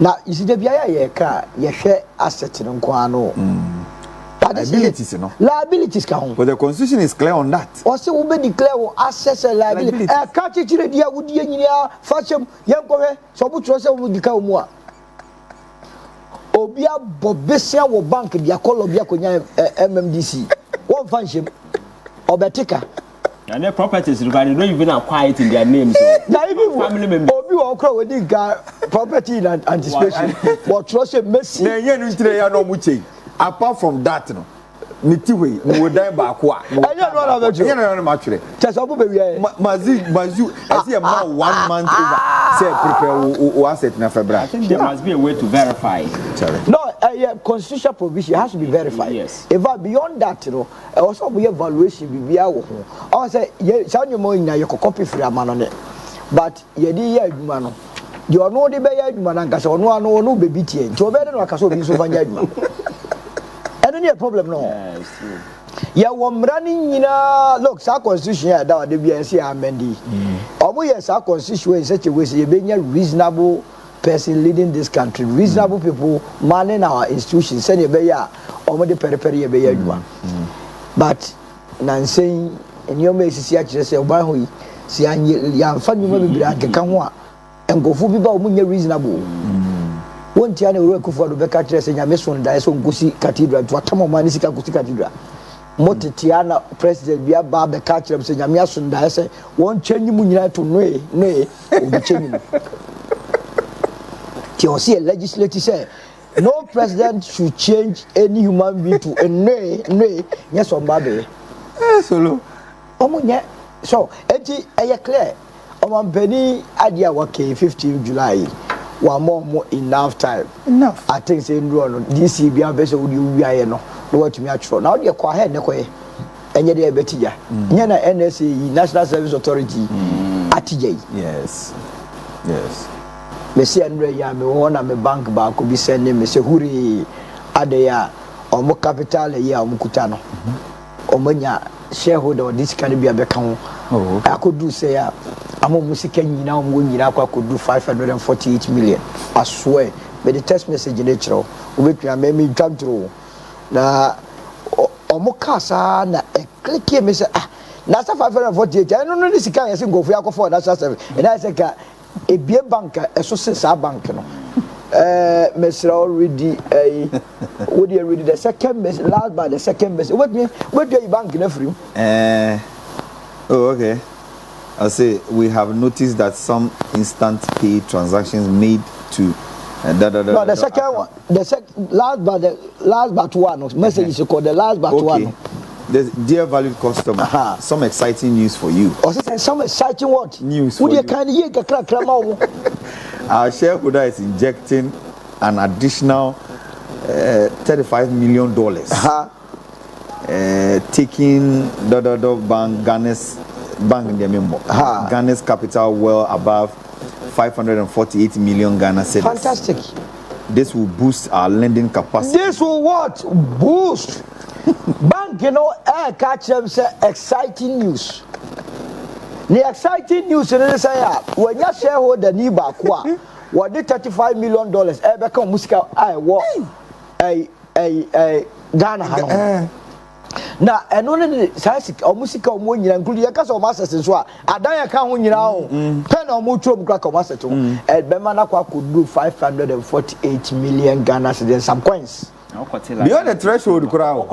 Now, you see, the BIA car, you share assets in Kwano. Liabilities, liabilities count. But the constitution is clear on that. Also, we may declare assets and liabilities. Catch it in the would you fashion young so much was would become more. Obia Bobesia will bank the Colombia MMDC. One function or Betica. And their properties regarding not even are quiet in their names. Now, even family members, Obi will call with the property in anticipation. What trust a messy. Apart from that, no. Nitiwe, we die back. I don't know about you. You know, actually. Just a baby. Mazu, I see a man 1 month over. Say prepare asset in February. I think there must be a way to verify. Sorry. No, constitutional provision has to be verified. Yes. If beyond that, also we evaluation be I say, sound your money now. You can copy free a man on it, but you did man. You are no the baby man and Onua no baby tea. To better no Caso be so fine. Any problem no. Yes, true. Yeah, one running in a look, our constitution that the BNC amendi. Or yes, our constitution in such a way, so being a reasonable person leading this country, reasonable people manning our institutions, send a bear, or the periphery a bear. But Nancy, in your message, see actually say, why we see, I'm funny, maybe I can come and go for people who are reasonable. One tiana we work for the Becca saying, I'm Miss One Dyson Gusi Cathedral to a Tamo Manisika Gusi Cathedral. Motiana President Bia Baba Catcher saying, I'm Yasun Dyson, one change Munia to Nay, will be changing. See a legislature say, no president should change any human being to a nay, yes, or Baby. Solo. So, Eti, I clear. On Penny Adia Wake 15 July. One more enough time. Enough. I think saying this be a vessel would you be no what to me actual. Now you're quiet, no way. And yet they're better. Yana NSA, National Service Authority, ATJ. Yes. Messi and Ray, I'm one of my bank bar could be sending me say, Hurry, Adea, or more capital a year, Mukutano. Or Mania shareholder, this can be a beckham. I could do say, I'm almost saying now, I could do 548 million. I swear, but the text message in nature, which I made me come through. Now, Omokasa, a click here, Miss. That's 548. I don't know this guy. I think go for your for that's and I said, a beer banker, a social bank. Mr. already would you read the second best, last by the second best? What do you bank in every? Oh, okay. I say we have noticed that some instant pay transactions made to no, the second one, last but one message is called the last but one. Dear valued customer, some exciting news for you. Some exciting what? News. Would you kind of our shareholder is injecting an additional $35 million. Taking bank in their member. Ghana's capital well above 548 million Ghana cedis. Fantastic. This will boost our lending capacity. This will what? Boost. Bank, catch them say exciting news. The exciting news in this area, when your shareholder need back what did $35 million become musical I walk a Ghana. na eno ne sasika omusika omo nyina include ya kasa omo assess so a adan ya ka ho nyina o pen omo trom kra ka omo assess o e be ma na kwa kodu 548 million Ghana cedis some coins beyond the threshold crowd.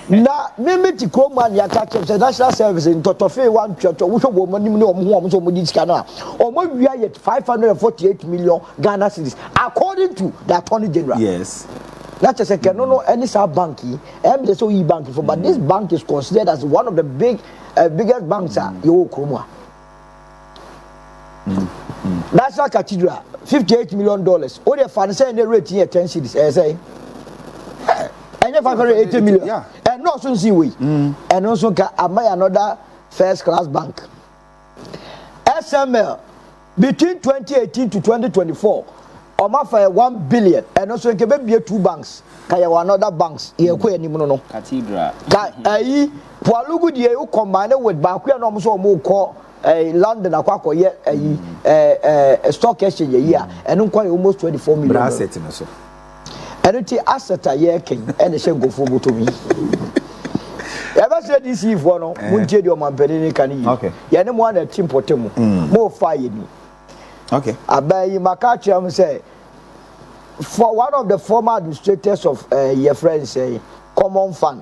Na mimiti kroma ya catch national service in Totofe one church wo hwo mo nim ne omo so mo di sika na omo wia yet 548 million Ghana cedis according to the Attorney General. Yes. That's a second no any sub bank they so bank for but this bank is considered as one of the biggest banks you kroma. National Cathedral $58 million. All the funds say the rate here 10 cities. Say, and 580 million. Yeah. And no soon see we. And also am I another first class bank. SML between 2018 to 2024, offer 1 billion. And also can be 2 banks. Kaya another banks. Here kwe ni muno no. Cathedral. Eii Pualugu die you combine with bank we no mo so mo call London akwako ye stock exchange here and almost 24 million. Asset no so. And it asset a year king and the shame go for to me. Ever said this if one muntie di o mampeni kan yi. Okay. Ye ne mo na team potemu. Mo fire ni. Okay. Abayi makachi am say for one of the former administrators of your friends say common fund.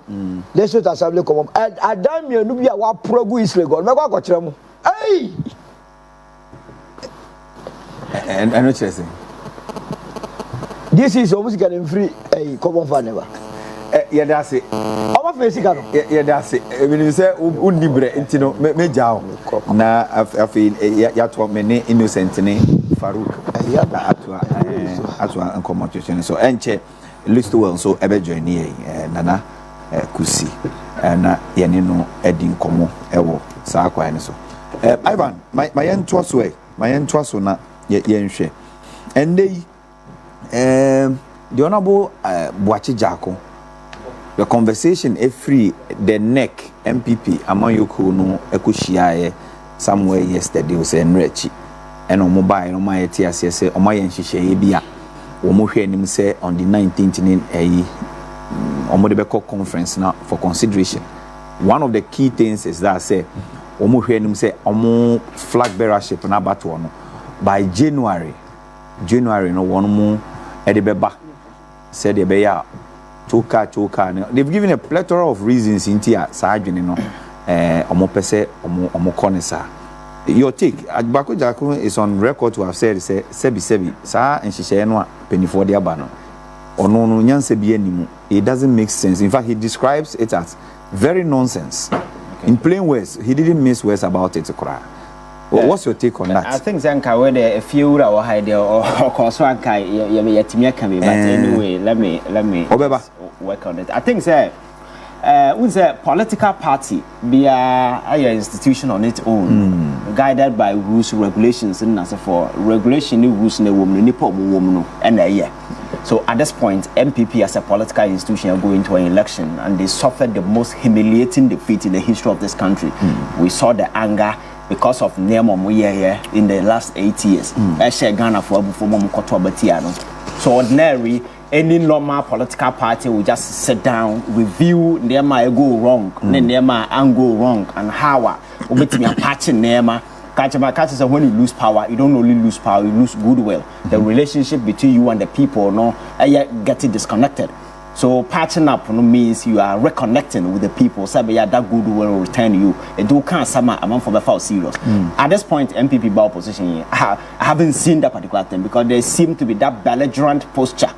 Let's say assembly common. And adam me nu bia wa progu Israel. Me kwa kire mu. Hey! And what you saying? This is almost getting free a common fund never. Yeah, that's it. How much is it? Yeah, that's it. When you say unibre, intino me jao. Na I feel ya to me innocent ne Farouk. Yeah, atwa uncommon so enche Listowel so ebe join here nana kusi na yene no edin komo ewo saa kwa ne so. Ivan, my entwa so na yenhwe. Ende the honorable Boachi Jako, the conversation free the neck MPP among you no ekushia somewhere yesterday was enrechi and on mobile no my TSS say o my nhihye bia o mo hwe nim say on the 19th in Omodebeko conference now for consideration. One of the key things is that say omo hwe nim say omo flag bearership na bato no by January no one mo edebeba said the beya choka. They've given a plethora of reasons in tia sa adwene no omo pese omo konesa. Your take Agbako Jaku is on record to have said say sebi sa nhihye no a penifo de aba no ono no nyanse bi animu. It doesn't make sense. In fact, he describes it as very nonsense. Okay. In plain words, he didn't miss words about it. What's your take on that? I think Zanka whether a few or hide or Koswanka Yatimia can be, but anyway, let me work on it. I think with a political party be a institution on its own, guided by rules, regulations, and as for regulation rules in the woman, woman, and a year. So at this point, MPP as a political institution are going to an election, and they suffered the most humiliating defeat in the history of this country. We saw the anger because of Nemo Moye in the last 8 years. Eii Ghana for so ordinary, any normal political party will just sit down, review Nema go wrong, Nema and go wrong, and how we be patching Nema. Catch when you lose power, you don't only lose power, you lose goodwill. The relationship between you and the people, getting disconnected. So patching up means you are reconnecting with the people. So that goodwill will return you. It do can't summer among for the foul serious. At this point, MPP by opposition, I haven't seen that particular thing because there seem to be that belligerent posture,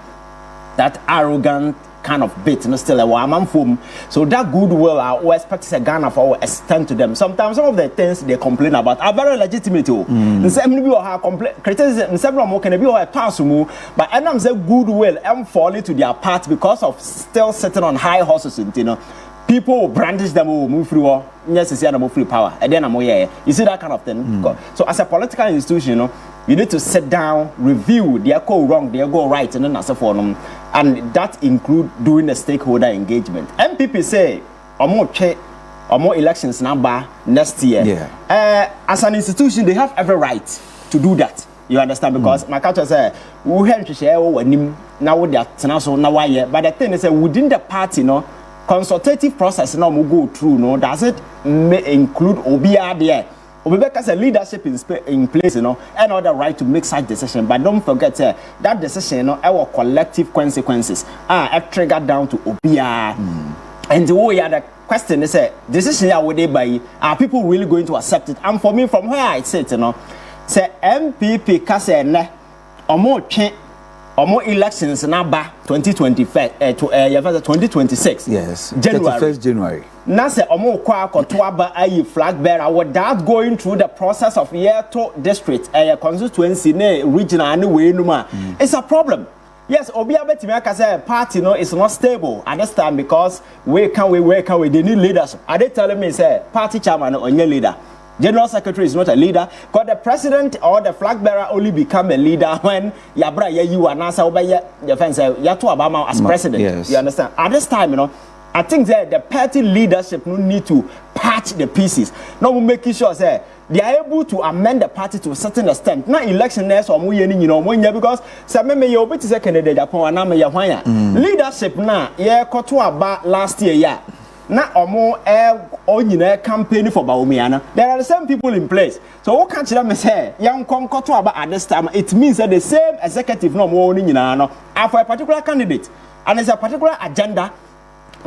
that arrogant kind of bit, still a woman form. So that goodwill I always expect a Ghana for extend to them. Sometimes some of the things they complain about are very legitimate. Some people have criticism, several more can be a pass but I'm saying goodwill and falling to their part because of still sitting on high horses. People will brandish them, move through, necessarily move through power, and then you see that kind of thing. So as a political institution, you need to sit down, review, they go wrong, they go right, and then answer for them. And that include doing the stakeholder engagement. MPP say, or more elections number next year. As an institution, they have every right to do that. You understand? Because my culture say, we have to share now with that, now why? But the thing is, within the party, consultative process now we go through, no, does it include OBR there? Obibeka has a leadership in place, you know, and all the right to make such decision. But don't forget that decision, you know, our collective consequences are triggered down to OBR. And the way the question is, decision are people really going to accept it? And for me, from where I sit, you know, say MPP kase or more elections now by 2026. Yes, January. 31st January. Now say omo kwa kotoaba ayi flag bearer without going through the process of year to district constituency ne regional and way numa. It's a problem. Yes, Obi Abetimi aka say party no is not stable at this time because we they need leadership. Are they telling me say party chairman or your leader? General Secretary is not a leader. Because the president or the flag bearer only become a leader when Yabra you and Nasa Obaya defense Yatu Obama as president. Yes. You understand? At this time, you know, I think that the party leadership no need to patch the pieces. No, we making sure say they are able to amend the party to a certain extent. Not election next or because some me you be to say candidate Japan and ya leadership na yeah kotoaba last year yeah. Na omo onyina campaign for Baumiana. There are the same people in place. So what can't you say young kotoaba at this time? It means that the same executive no more no for a particular candidate and there's a particular agenda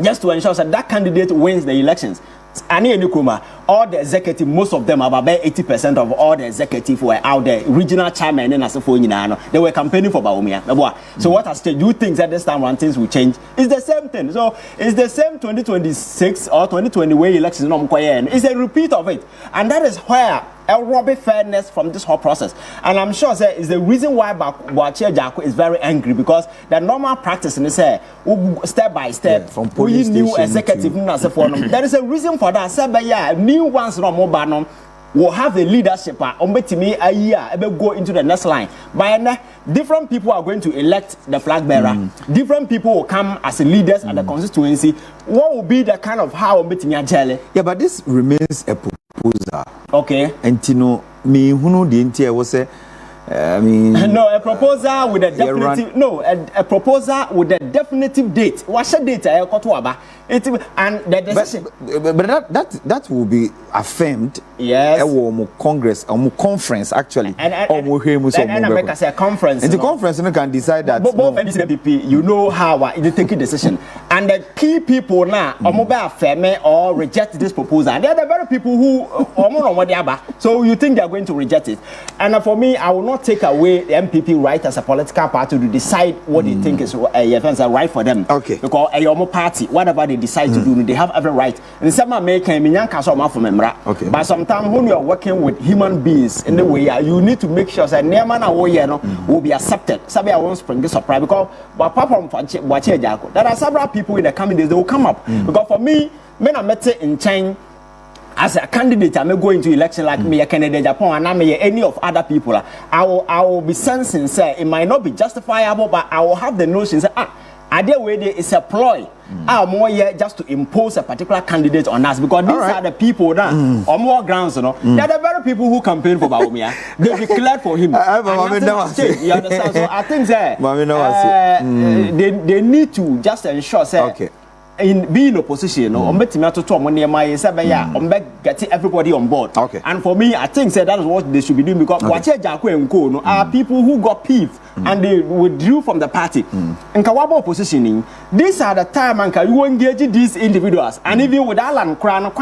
just to ensure that candidate wins the elections. All the executive, most of them, about 80% of all the executive were out there. Regional chairman and they were campaigning for Baumia. So what has changed? Do you think that this time around things will change? It's the same thing. So it's the same 2026 or 2020 elections. It's a repeat of it, and that is where a robbery fairness from this whole process. And I'm sure that is the reason why Boachie Jaco is very angry, because the normal practice in this step by step from police new station executive there is a reason for that. Say new ones no more banon will have the leadership a year go into the next line. By different people are going to elect the flag bearer. Different people will come as leaders at the constituency. What will be the kind of how jelly? Yeah, but this remains a proposal. Okay. And you know, me who the entire was a I mean no, a proposal with a definitive a proposal with a definitive date. What's the date? And the decision. But that will be affirmed. Yes. Congress or conference actually. And America say a conference. And the conference can decide that. NPP, you know how they take a decision. And the key people now or reject this proposal. And they are the very people who so you think they are going to reject it. And for me, I will not take away the MPP right as a political party to decide what they think is right for them. Okay. Because a party, whatever they decide to do, they have every right. And some are making okay. But sometimes when you are working with human beings in the way, you need to make sure that will be accepted. Sabi I won't spring this surprise because there are several people in the coming days they will come up. Because for me, when I met in China as a candidate, I may go into election like me, a candidate Japan, and I may any of other people. I will be sensing, say it might not be justifiable, but I will have the notion say idea way there is a ploy. More just to impose a particular candidate on us because these are the people that on more grounds, you know. They are the very people who campaign for Baumia. They declared for him. You understand? So I think that they need to just ensure say in being opposition, everybody on board. Okay. And for me, I think that is what they should be doing because are people who got peeved and they withdrew from the party. And Kawabo oppositioning, these are the time and you engage these individuals. And even with Alan Crown,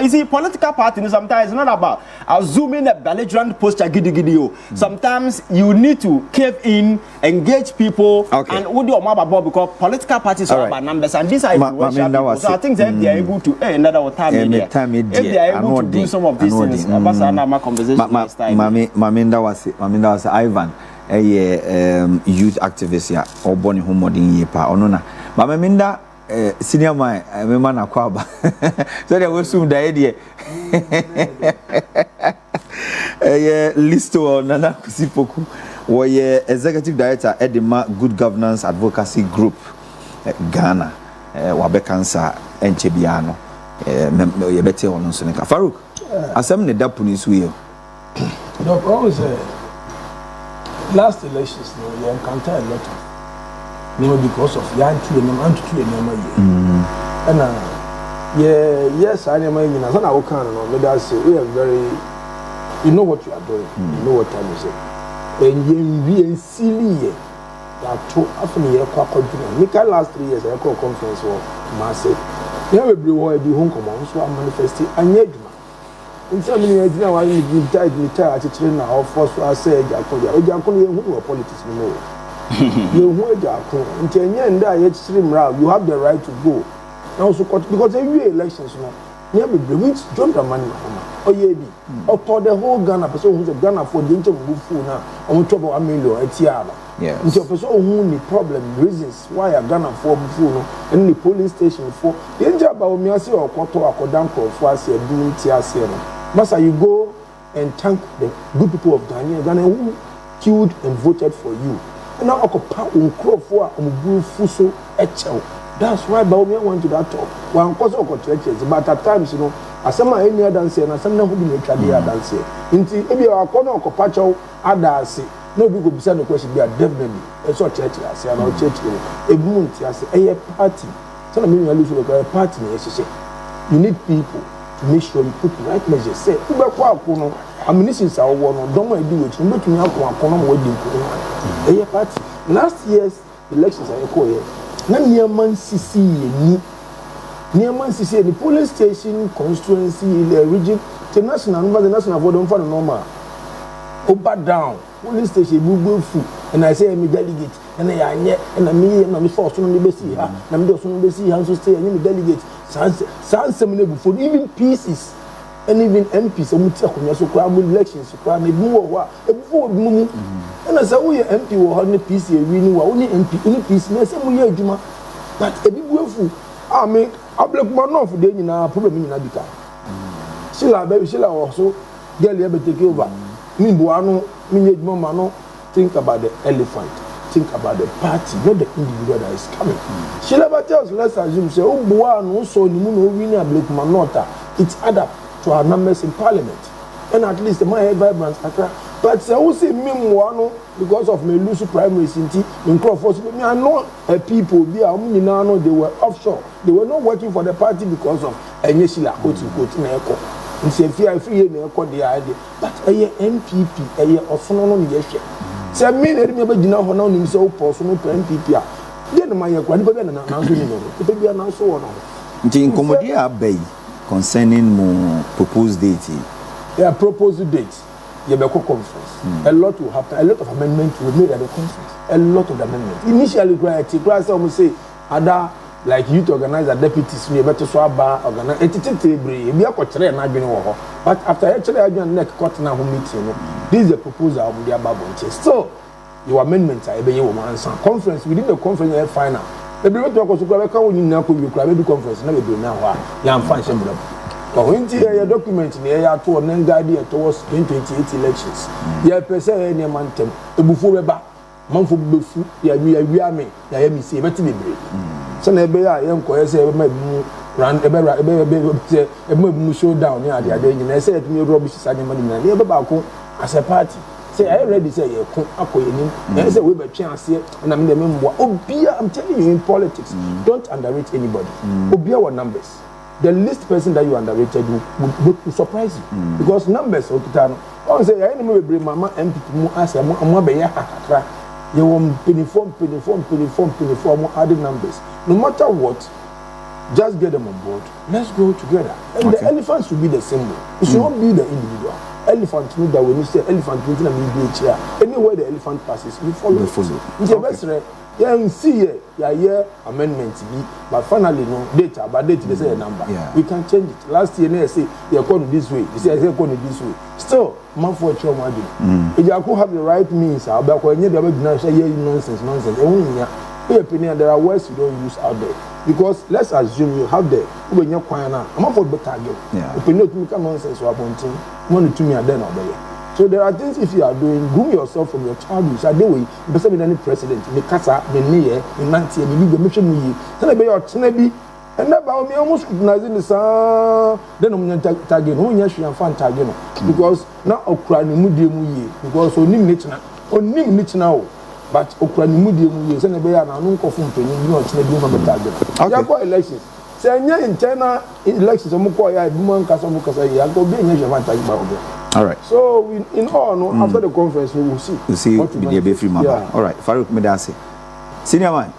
you see, political party sometimes it's not about assuming a belligerent posture giddy. Sometimes you need to cave in, engage people, and what do you about because political parties are about numbers and these are so I think that if they are able to another time if they are able to do some of these things, Maminda was Ivan, a youth activist here, or born in home modern year pa onona. Maminda senior my man akwaba. So they will soon the idea. Listowel Nana Poku, were executive director at the Good Governance Advocacy Group, Ghana. Wabe cancer and Chebiano, you better on Seneca. Farouk, asem ne dapu ni suyo. No, always last elections, you encounter a lot of because of Yanti and Antu and And yes, I am in as an Awokan, and I say, we are very, you know what you are doing, you know what time you say. And you be silly. That two after me, I last 3 years, I call conference for massive. Never be why be home command, so I'm manifesting and yet. In some minutes, now I need to at a train now, first I said, I call you politics. You know, until you end that extreme route, you have the right to go. Also, because every elections now, never be which jump the money. Oh, yeah, or for the whole Ghana, person who's a Ghana for the interview now, on top of $1 million at Tiara. Yes. Nti person who need problem reasons why I Ghana for before no and the police station for the inja ba omi ase okoto akodam for ase do nti ase no masa you go and thank the good people of Ghana who killed and voted for you and now okopa unkro a omubu fuso echel. That's why Baumia went to that top. One cause of churches, but at times, you know, as some are any other say, and some who be a trader dance. Into if you are corner of Copacho, others nobody could be sent a question, they are definitely a sort of church, I say, about church, a moon, I say, a party. Some of you look like a party, as you say. You need people to make sure you put the right measures. Say, who back what ammunitions are one, don't want to do it, you make me out one corner wedding. A party. Last year's elections are a core. Na Niaman CC the police station constituency the region the national board don't find normal over down police station bubu fu and I say me delegate and I me force no be see ha na me do so be see ha so stay and me delegate sans semine before even pieces and even MPs omuti akonya so kwa elections kwa na bi wo ho a before mu and I say we MP wo ho na PC e wi ni wa oni MP oni PC na say mu ye adwuma but e bi buafu I mean ablekuma no for dey nyina problem nyina bika Sheila also girl e be take over me bo no me nye adwuma ma no think about the elephant think about the party not the individual that is coming Sheila tells let's assume say o bo no so ni mu no wi ni ablekuma not it's add up to our numbers in parliament and at least the my vibrant Accra. But I will say me because of my loose primaries in Crawford. Me I know people they were offshore. They were not working for the party because of Enyeshila quote na eko. Nti free na eko the idea. But NPP osono no ye hwe. Say me na me be gina ho na onim say o poso no NPP a. Dey na my kwa ni be na so ni no. Pe bia na so wo no. Nti incommodity abey concerning mo proposed date. Yeah, proposed date. Yebeko conference. A lot will happen. A lot of amendments will be made at the conference. A lot of amendments. Initially, class almost say other like youth organizer deputies we better so aba organize. Be a coach and I've been over. But after actually I joined neck court now meeting. This is a proposal of the above. So your amendments are a woman conference within the conference final. The people talk about the conference. Never do now. Young function. When the document in the air to an guide towards 2028 elections, yeah, per se, any man, the before back, month of before, yeah, we are me, yeah, me say, but to be brave. So, maybe I am quite say, run a showdown, yeah, the other day, and I said to me, rubbish is animal as a party. Say, I already say, you're there's a way by chance here, and I'm the member. Obia, I'm telling you in politics, don't underrate anybody. Obia what numbers. The least person that you underrated would surprise you because numbers of the I say I know bring mama MP mu as am be ya kakra you want uniform added numbers no matter what just get them on board let's go together and the elephant should be the symbol it should not be the individual elephant know that when you say elephant you think we do here anywhere the elephant passes you follow it's the best yeah, see yeah, amendments be, but finally no data, but date they say a number. Yeah. We can change it. Last year they say they are going this way. They say they are going this way. Still, man for a imagine. If you could have the right means, I'll be going to say nonsense. There are words you don't use out there because let's assume you have the when you're quiet now. I'm not for better again. Yeah. If you know to make nonsense or appointing, money to me and then over there. So there are things if you are doing, groom yourself from your childhood. So way, you person with any president, me kasa, me niye, me nanti, me bigo, me shemu. Then I be your tenebi, and that about me almost scrutinizing the sound. Then I'm tagging, who yes you fan tagging because now okra ni mudi muye because onim niche now, but okra ni mudi muye. Then I be an unko from penny, you know tenebi ma tagging. Okay. Election. say any internal elections omo ko ya eduman kasa mo kasa ya go be any jama tag ba obo. All right. So in all no after the conference we will see. You see be the free mama. All right. Farouk me dance. Senior man.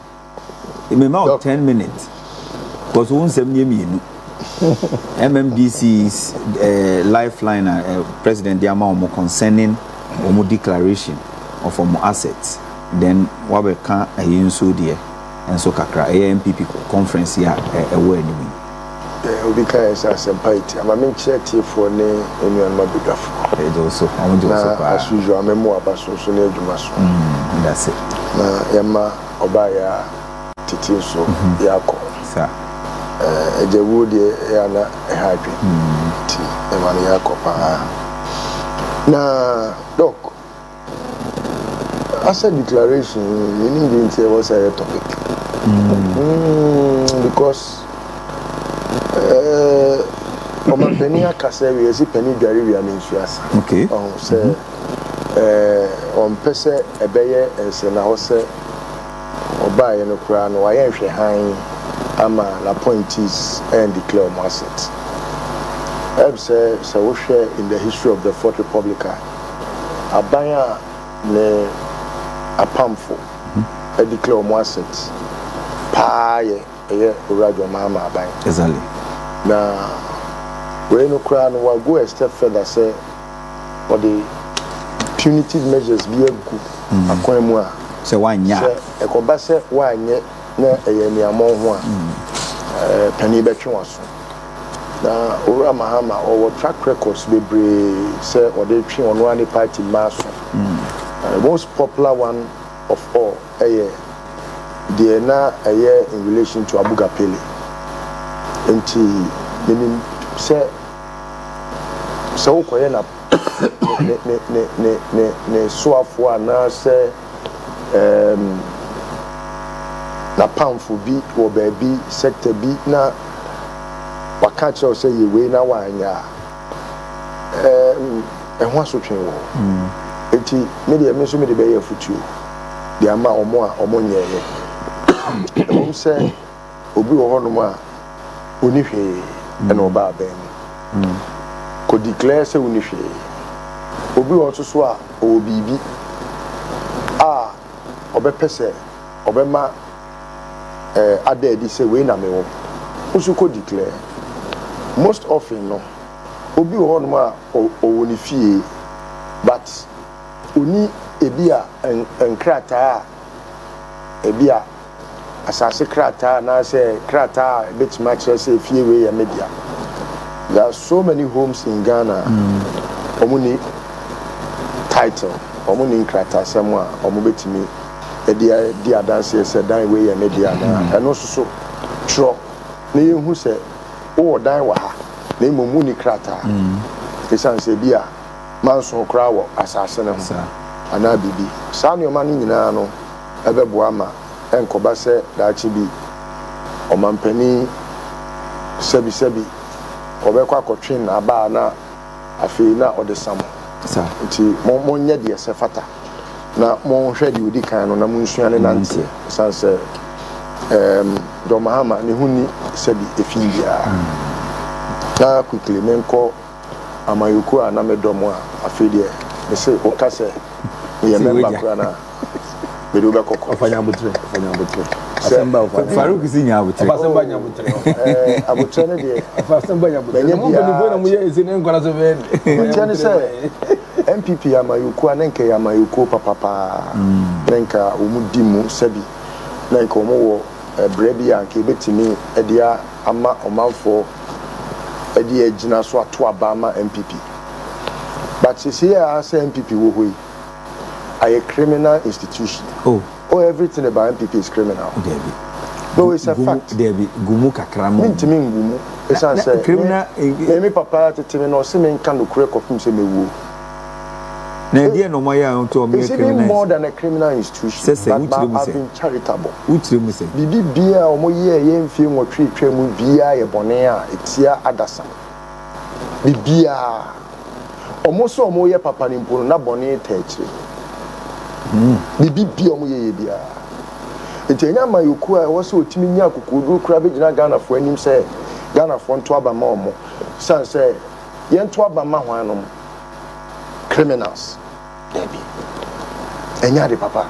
It may about 10 minutes. Because we say me MMDC's lifeline President Diama concerning omo declaration of omo assets. Then what we can so there and so kakra NPP conference here where anyway. Obi kan esa sempaiti ama me nkyerɛ for ne enuan ma bigafo. Also I'm just as usual amemo abaso so na adwuma so. That's it. Na yema oba ya titi so yakɔ. Sir. Ejewu de ya na ehadwe. Ti ema na yakɔ pa. Na doc asset declaration you need to was a topic. Because Oma penny akase we esi penny dware we na nsuasa. Okay. On say on pese ebeye ense na ho se oba ye no kura no wa ye hwe han ama la point is and declare my assets. Say wo hwe in the history of the Fourth Republic abanya ne apamfo e declare my assets. Pa ye Urajo Mama aban. Exactly. Na we no kura no wa go a step further say for the punitive measures be egu akwan mu a say wanya say e ko ba say wanye na eye ni amon ho a pani betwe waso na Ura Mahama or track records bebre say or dey twe Onua ni party maso the most popular one of all the na in relation to Abu Gapele. Enti meaning say so koye na ne soafo ana say na pamfo bi wo baabi sector bi na waka che say ye we na wanya ho asotwen wo enti me de so me de be ye futuo de ama omo a omo nyeye say obi wo hono ma oni hwe e no ba ben ko declare say oni hwe obi wo so a o bibi obepese obema adedi say we na me wo usu ko declare most often no obi wo hono ma o oni fie but oni ebia enkrata ebia asase krata na say krata bit much say fie we ya media. There are so many homes in Ghana omuni title omuni krata semwa omubetimi di adanse say dan we ya media na eno so tro na yehu say o dan wa ha na imomuni krata esan say bia manso kra wo asase ne ho ana bibi sa no ma ni nyina no ebeboa ma enkoba se daachi bi omampani sebi obekwa akotwen na aba na afi na odesamo sa nti mo nya de se fata na mo hwe de odi kan no na mo nsuane nante sanse do mahama ne huni sebi efindia na quickly menko amayuko ana medomo a afi de me se o kase ye member krana Beruba koko afanya butre asemba Farouk sinya abutre asemba nya butre abutre ne de asemba nya butre mo beni bona mo ye ese ne nkora so be butre say NPP amayuko anenke amayuko papa nenka omudimu sabi nenka omo brebi anke betimi edia ama omanfo edia gina so ato abama NPP but see as NPP wo hoyi a criminal institution. Oh, everything about MPP is criminal. No, it's a fact. Debi gumu kakramo. Ntimi ngumu. Esa say criminal. Me papa timi no se men kan no kure kofum se mewu. Na dia no moya onto me criminal. It's more than a criminal institution. But I've been charitable. Utremu say. Bibi bia omo ye mfie nwotwe twemu bia ye bone a etia adasa. Bibia omo so omo ye papa ni mpo na bone ta akire. Bibi bia omo ye bia. ntenya mayoku a wo se otimi nya kokodo kura be gina Ghana fo anim se Ghana fo nto aba ma omo san se ye nto aba ma hwan no criminals debi enya de papa.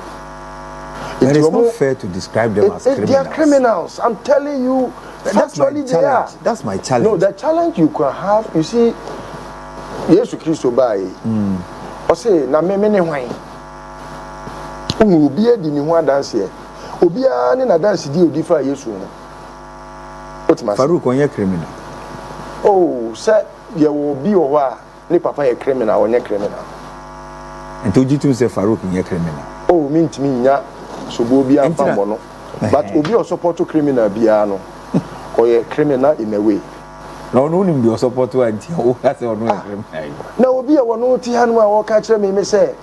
It is not fair to describe them as criminals. They are criminals. I'm telling you. That's my challenge. That's my challenge. No, the challenge you can have, you see, Jesus Christ obey. I say, na me ne hwan. Obi e di ni ho dance here. Obi a ne na dance di odi fa Yesu no. What must Farouk onye criminal. Oh, say ye will be o wa ne papa ye criminal, onye criminal. And to you say Farouk onye criminal. Oh, me ntimi nya so bo obi amfa mo no. But obi o support to criminal bia no. Or a criminal in a way. No, no, you support to until that's all. Now, be a one no Tihan or catch me say,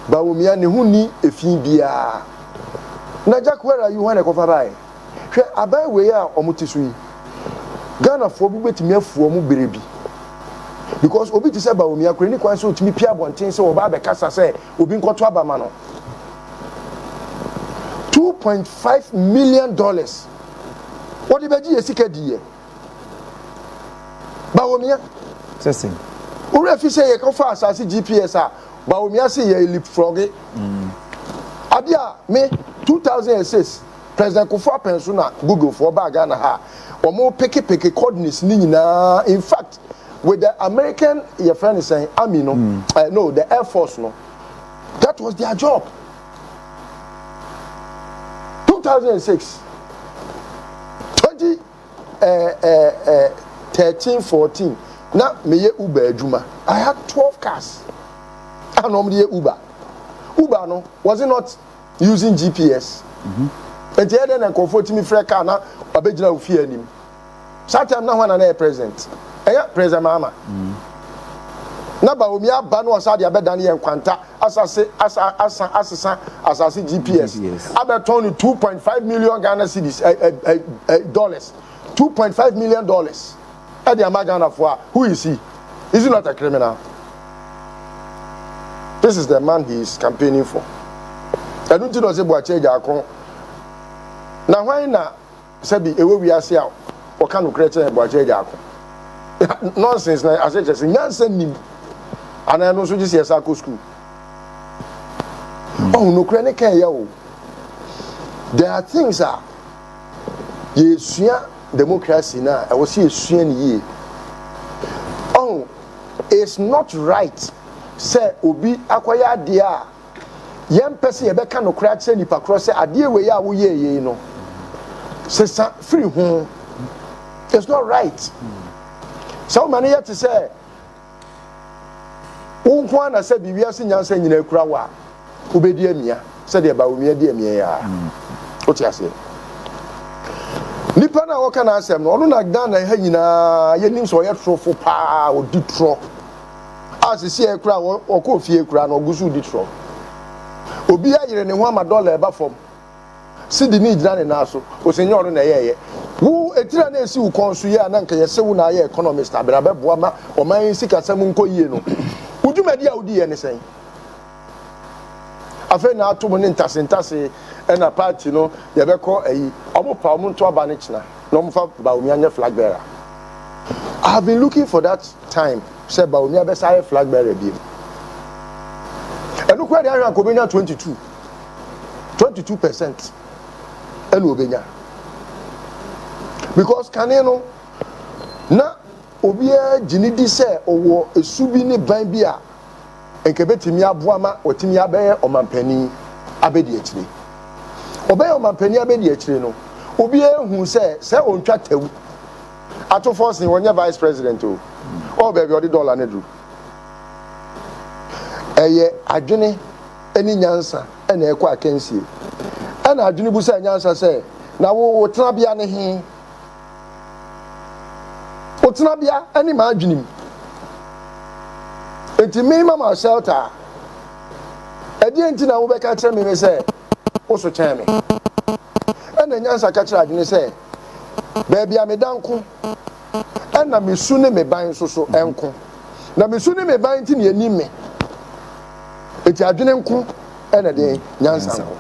Baumian, who need a fee bia. Now, Jack, where are you when I go by? I buy way out or Mutisui. Ghana for me me for baby. Because Obi to say Baumia, Chronic one so to me Pia Bontin, so Baba Cassa say, Ubin Cotraba Mano. $2.5 million. What did you see? Baumia? Testing. Uri say you come fast as GPS. Baumia say you leapfrog it. Adia me 2006 President Kufuor Pensuna Google for Ghana ha. Or more picky coordinates nina. In fact, with the American your friend is saying Army no, no the Air Force no. That was their job. 2006. 13, 14. Now, me Uber Juma. I had 12 cars. I normally Uber. Uber no was it not using GPS? And the other than comfort me for a car now, a bit of fear him. Sometimes now when I'm present. Present mama. Now, but we are ban was out the bed than and Quanta as I say, as I see GPS. I bet only 2.5 million Ghana cedis dollars. $2.5 million at the Amagana for who is he? Is he not a criminal? This is the man he is campaigning for. I don't know what change our con. Now, why not? Sabi, a way we are seeing what kind of creature about change our nonsense. I said, just send him. And I know so just yes, I go school. Oh, no, chronic yo. There are things that yes, democracy now. I was here seeing ye. Oh, it's not right. Say obi akwaya dia. Yem person ye beka no kra che nipa cross say ade we ya wo ye no. Say free home. It's not right. So many yet to say unkwa na say bibia se nyansa nyina kura wa obedi amia say de ba omia de amia ya. What you say? Nipa na woka na asem no ono na Ghana ha nyina yenim so ye trofo pa odi tro asisi e kura woko fie kura na ogusu di tro obi ayire ne ho ama dollar eba fom sidi ni gina ne na so osenye oro na yeye wo etira na esi wo konsu ye na nka yese wo na ye economist abira beboa ma oman sika sam nko yie no udumadi a odi ye ne sen afa na ato mo ne ntase and a party no ye be call eyi omo pa omo nto aba ne china no mo fa ba omi anya flag bearer. I have been looking for that time say ba omi be say flag bearer bi enu kwa dey an ko benya 22% enu obenya because kaneno na obi a gini di say owo esubi ne ban bi a enkebetimi aboa ma otimi abeye omampani abedi akire obey omampani abedi akire no obi ehu say ontwa tawu ato force ni wonye vice president o baby odi dollar ne du eye adwene eni nyansa ena ekwa akensie ena adwene bu say nyansa say na wo tena bia ne he otena bia eni ma adwenem enti minimum shelter edi enti na wo be ka kire me say oso chen me ena nyansa ka kire adwene say baby amedanko ena mesu ne me ban so enko na mesu ne me ban ti ne ani me enti adwene nko ena de nyansa no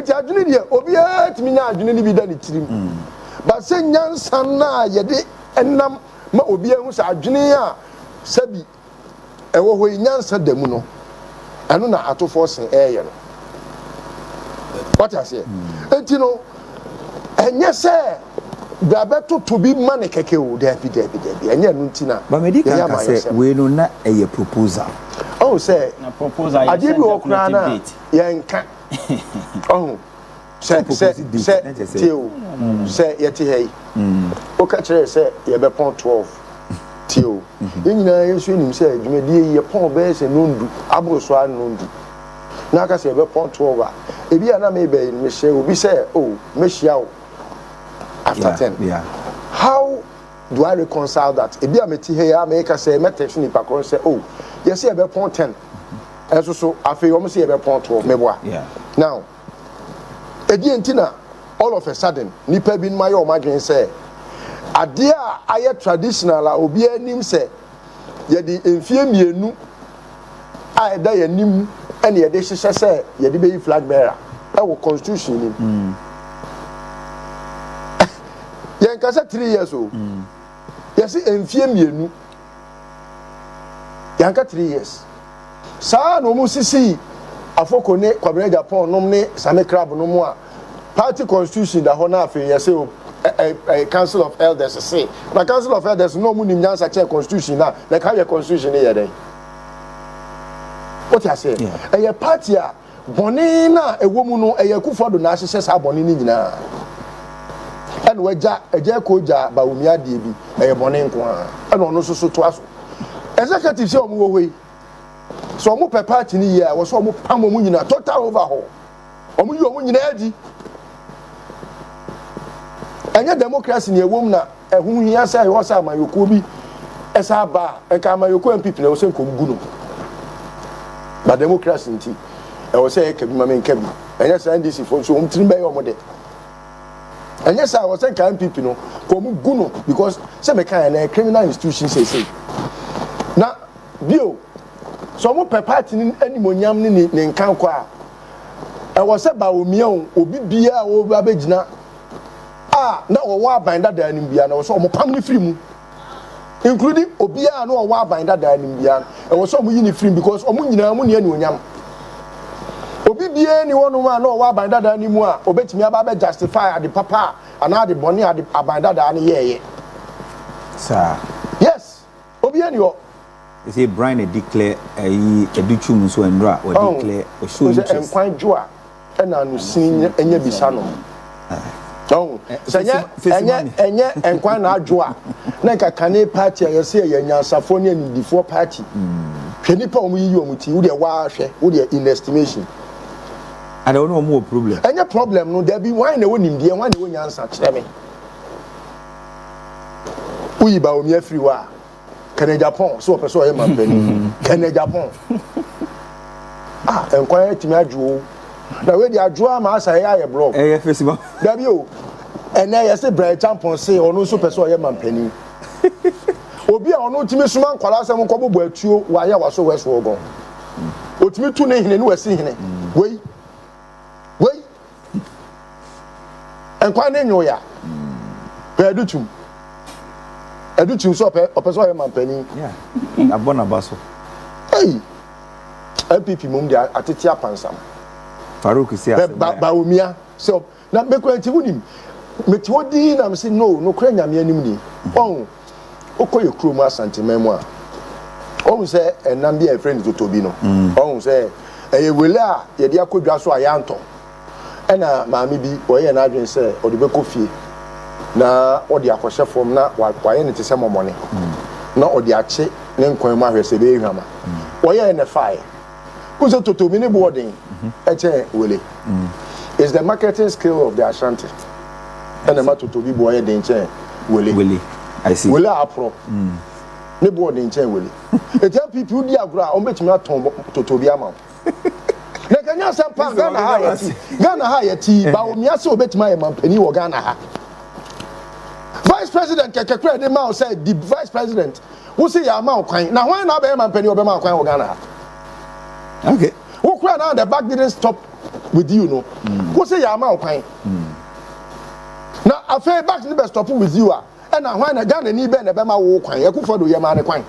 enti adwene de obiara timi nya adwene ni bi da ne tirim ba se nyansa na ye de enam ma obiara hu sa adwene a sabi ewo ho nyansa da mu no eno na atofo sen eye no what I say enti no enye se Brabeto to be money keke o debi enye no ntina ba medical ka say we no na eye proposal oh say na proposal I give you okra na yenka oh say tio say yeti hey o ka kire say ye be pon 12 tio nyina yesu nim say dwumedie ye pon be say nondu abroso an nondu na ka say be pon 12 a ebi ana me be me share obi say oh me share after 10 yeah how do I reconcile that ebi ameti here make us say metection ni pakron say oh yes e be pon 10 eso so afi o mo say e be pon 12 meboa yeah now edi entina all of a sudden nipa bi nma ye o madwen say ade a aye traditional a obi anim say ye di enfie mienu a eda ye nim ene ye de hyehyɛ say ye de be flag bearer e wo constitution ni yen ka say 3 years o yes enfie mienu yen ka 3 years sa no mu sisi afoko ne kwabena Japan nom ne same crab no mu a party constitution da ho na afi yes a council of elders say na council of elders no mu nim nyansa check constitution na like how your constitution here then what you say a party a boni na ewo mu no e yakufodo na ahyehyɛ sa boni ni nyina and waja eje ko ja ba omi ade bi e boni nko a and ono so to aso executive say omo wo hoi so omo pe party ni here wo so omo pam omo nyina total overhaul omo yi omo nyina adi anya democracy ni ewom na ehun hia say wo say amayoko bi esa ba enka amayoko MPP na wo say nkom gu no ba democracy nti e wo say eka bi ma men ka bi anya say NDC fo so umtiri be omo de anya say wo say ka MPP no kom gu no because say me kan na criminal institution say na bio so mo pe party ni animonyam ni nkan kwa e wo say ba omia obi bia wo ba begina na wo abanda da anim bia na wo so mo pam ni free mu including obia na wo abanda da anim bia e wo so mo yi ni free because omo nyina mo ne onyam obi bia ni wono ma na wo abanda da anim a obetimi aba be justify ade papa ana ade boni ade abanda da ne yeye sir yes obia ni wo they say Brian declare educhum so enra or declare or show interest enkwan joa na no sin enya bisa no oh enye enkwan na adwoa na ka kane party ya se ya nyansafo ne anidifo party hwani pa omu yi omu ti wo de wa hwe wo de in estimation I don't know more problem enye problem no there be why na wonim de why na wo nyansa kire me uyi ba omi afiri wa kane Japan so person o ye mampani kane Japan enkwan etimi adwo na we di adwoa ma asa ya ye blog festival da bi o ene ye se Brian Champon say onu so person o ye mampani obi a onu timi suma nkwala asem ko bobo atuo wa ya waso weso ogon otimi tu ne hine ne wasi hine wei enkwa ne nyo ya pe edutum so person o ye mampani yeah abona baso hey MPP mum dia atete apansam Farouk say ba omia so na mekwanti wunim meti wodi na me say no kra nyame anim ni on okoye krom asanteman mu a on say enam dia friend totobi no on say eye wele a ye dia kodwa so ayanto ena maami bi oye na adwen say odi be kofie na odi akɔhye fom na waye ne tese momone na odi ache ne nkwan mu ahwese be ehwama oye ne fire kuzo totobi ne boarding eche wele is the marketing skill of the Ashanti and the matotobi boy de nche wele I see wele apro ne board de nche wele e tell people di agora o betimi aton totobi ama na kanya sampa Ghana ha yeti ba o miase o betimi aye mampani wo Ghana ha vice president kekekre de ma o say the vice president wo say ya ma kwan na hwan na ba mampani o be ma kwan wo Ghana ha okay who cry now the back didn't stop with you no go say ya ma kwan na afei back ni be stop with you and when na Ghana ni be na be ma wo kwan Akufo do ye ma ne kwan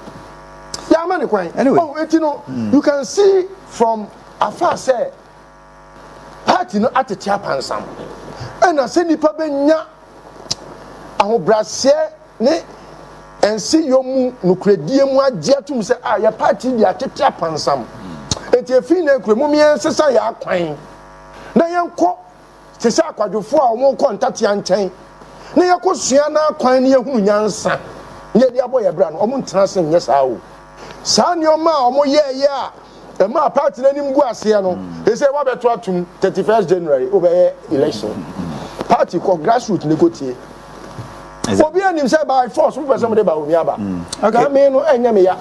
ya ma ne kwan oh eti no you can see from afar say party no atetia pansam and na say nipa benya ahobrase ne ensi yomu nukredie mu agye atum say ya party dia atetia pansam eti efi na kremu mi ensesa ya kwan na yenko sese akwadwofo a omo kontate anchen na yakosua na kwan na yehunu nyansa nye dia boy bra no omo ntena se nye saa o saa ne oma omo ye a ma party na nim gu ase no e say wa beto atum 31st January obey election party ko grassroots ne kotie obi anim say by force we person dey ba omi aba okay me no enya me ya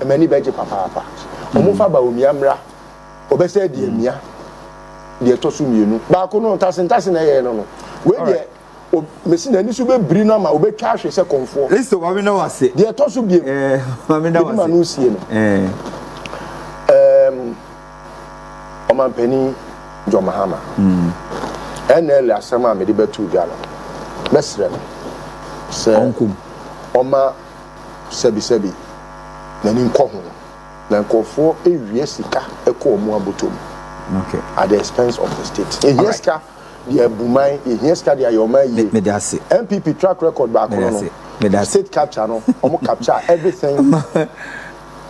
mani beje papa omo fa ba omi amra obe say die mia de to so mienu ba ko no tase na ye no we de mesi na ni so be bri no ma obe twa hwe se konfo listo ma me na wase de to so biem ma me na wase ma no sie no Oman Penny John Mahama NL asema me de betu Ghana mesre no se onkum oma sebi na ni nko ho na nkofo ewie sika eko omo abotom okay at the expense of the state yes ka the bumai yes ka the ayoma ye me da se NPP track record back no me da state capture no omo capture everything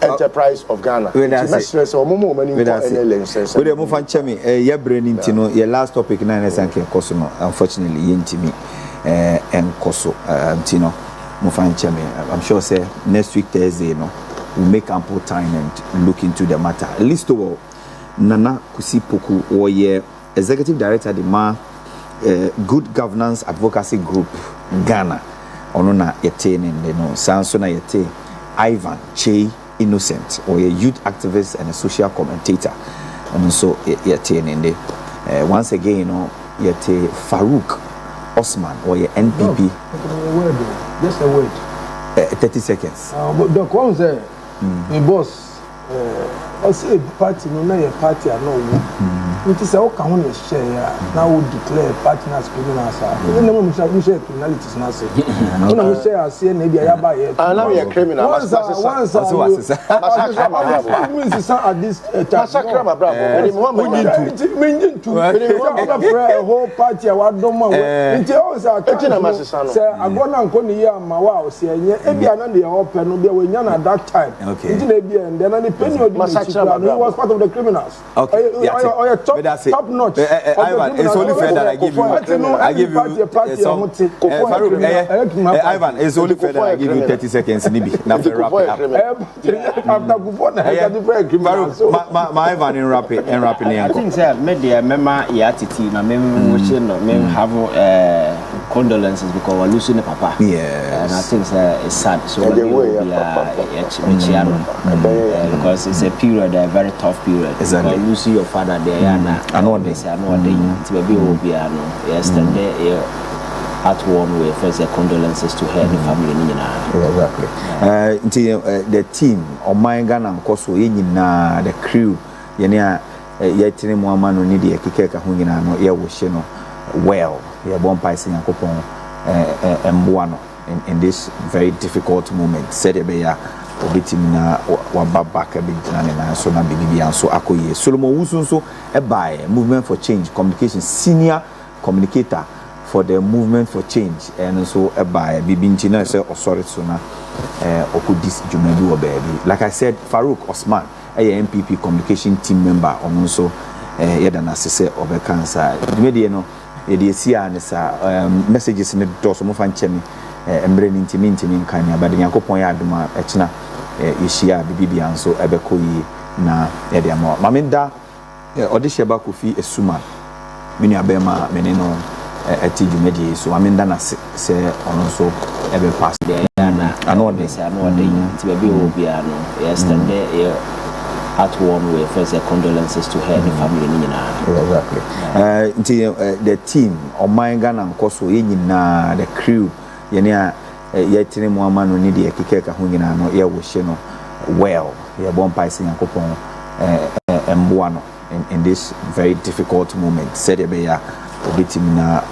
enterprise of Ghana we stress omo mani NL sense we dey move fan chemi ye brain ntino ye last topic na na sanke koso no unfortunately ye ntimi enkoso ntino move fan chemi I'm sure say next week Thursday no we'll make ample time and look into the matter. Listowel Nana Poku or ye executive director the Good Governance Advocacy Group Ghana onona yete ne no sanso na yete Ivan Kyei Innocent or a youth activist and a social commentator and also yete ne once again you know yete Farouk Osman or your NPP just a word 30 seconds but the one say my boss I say party no na your party are no it is how can we share now we declare partners criminals even them we share criminalities now say you know we share say na bia ya ba here now we are criminal once means is at this massacre my bravo we need to a whole party wa don ma nti o say agona nko ni ya ma wa o say enye e bia na dey open no bia we nya na that time nti na bia and then the penny of he was part of the criminals okay top notch Ivan it's only fair that I give you Ivan it's only fair that I give you 30 seconds nibi na fair wrap it up after Gufo na get different criminals my Ivan in wrap it I think say media mema ya titi na mem we no mem have condolences because we're losing the papa and I think it's sad so because it's a period a very tough period exactly losing your father there I know this to be obiano yesterday at one way first condolences to her the family exactly the team on my Ghana nkoso ye nyina the crew ye ne ye tene mu ama no ni de kekeka ho nyina no ye wo hye no well ye bon paise yakopon emboa no in this very difficult moment said ebeya obetim na wa back a bit na so na bibi anso akoye Solomon Wusu nso e by movement for change communication senior communicator for the movement for change and so e by bibi ntina say osori so na okudis jumedu obebi like I said Farouk Osman NPP communication team member on so yeda na sese obekansa dwumede no yede sia ne sa messages ne do so mo fan chemi embre ni ntimi nkan ya bade yakopon ya aduma ekina yeshia bibi anso ebekoyi na yede ama mamenda odisheba kofi esuma mini abema meneno ati dwumede so mamenda na se ono so ebe pass na anode ti be obi ano yesterday at one way first condolences to her the family exactly the team on my Ghana nkoso ye nyina the crew ye ne ye tene mu ama no ni de kekeka ho nyina no ye wo hye no well ye bon paise yakopon emboa no in this very difficult moment. Said Ebeya, Obitimina.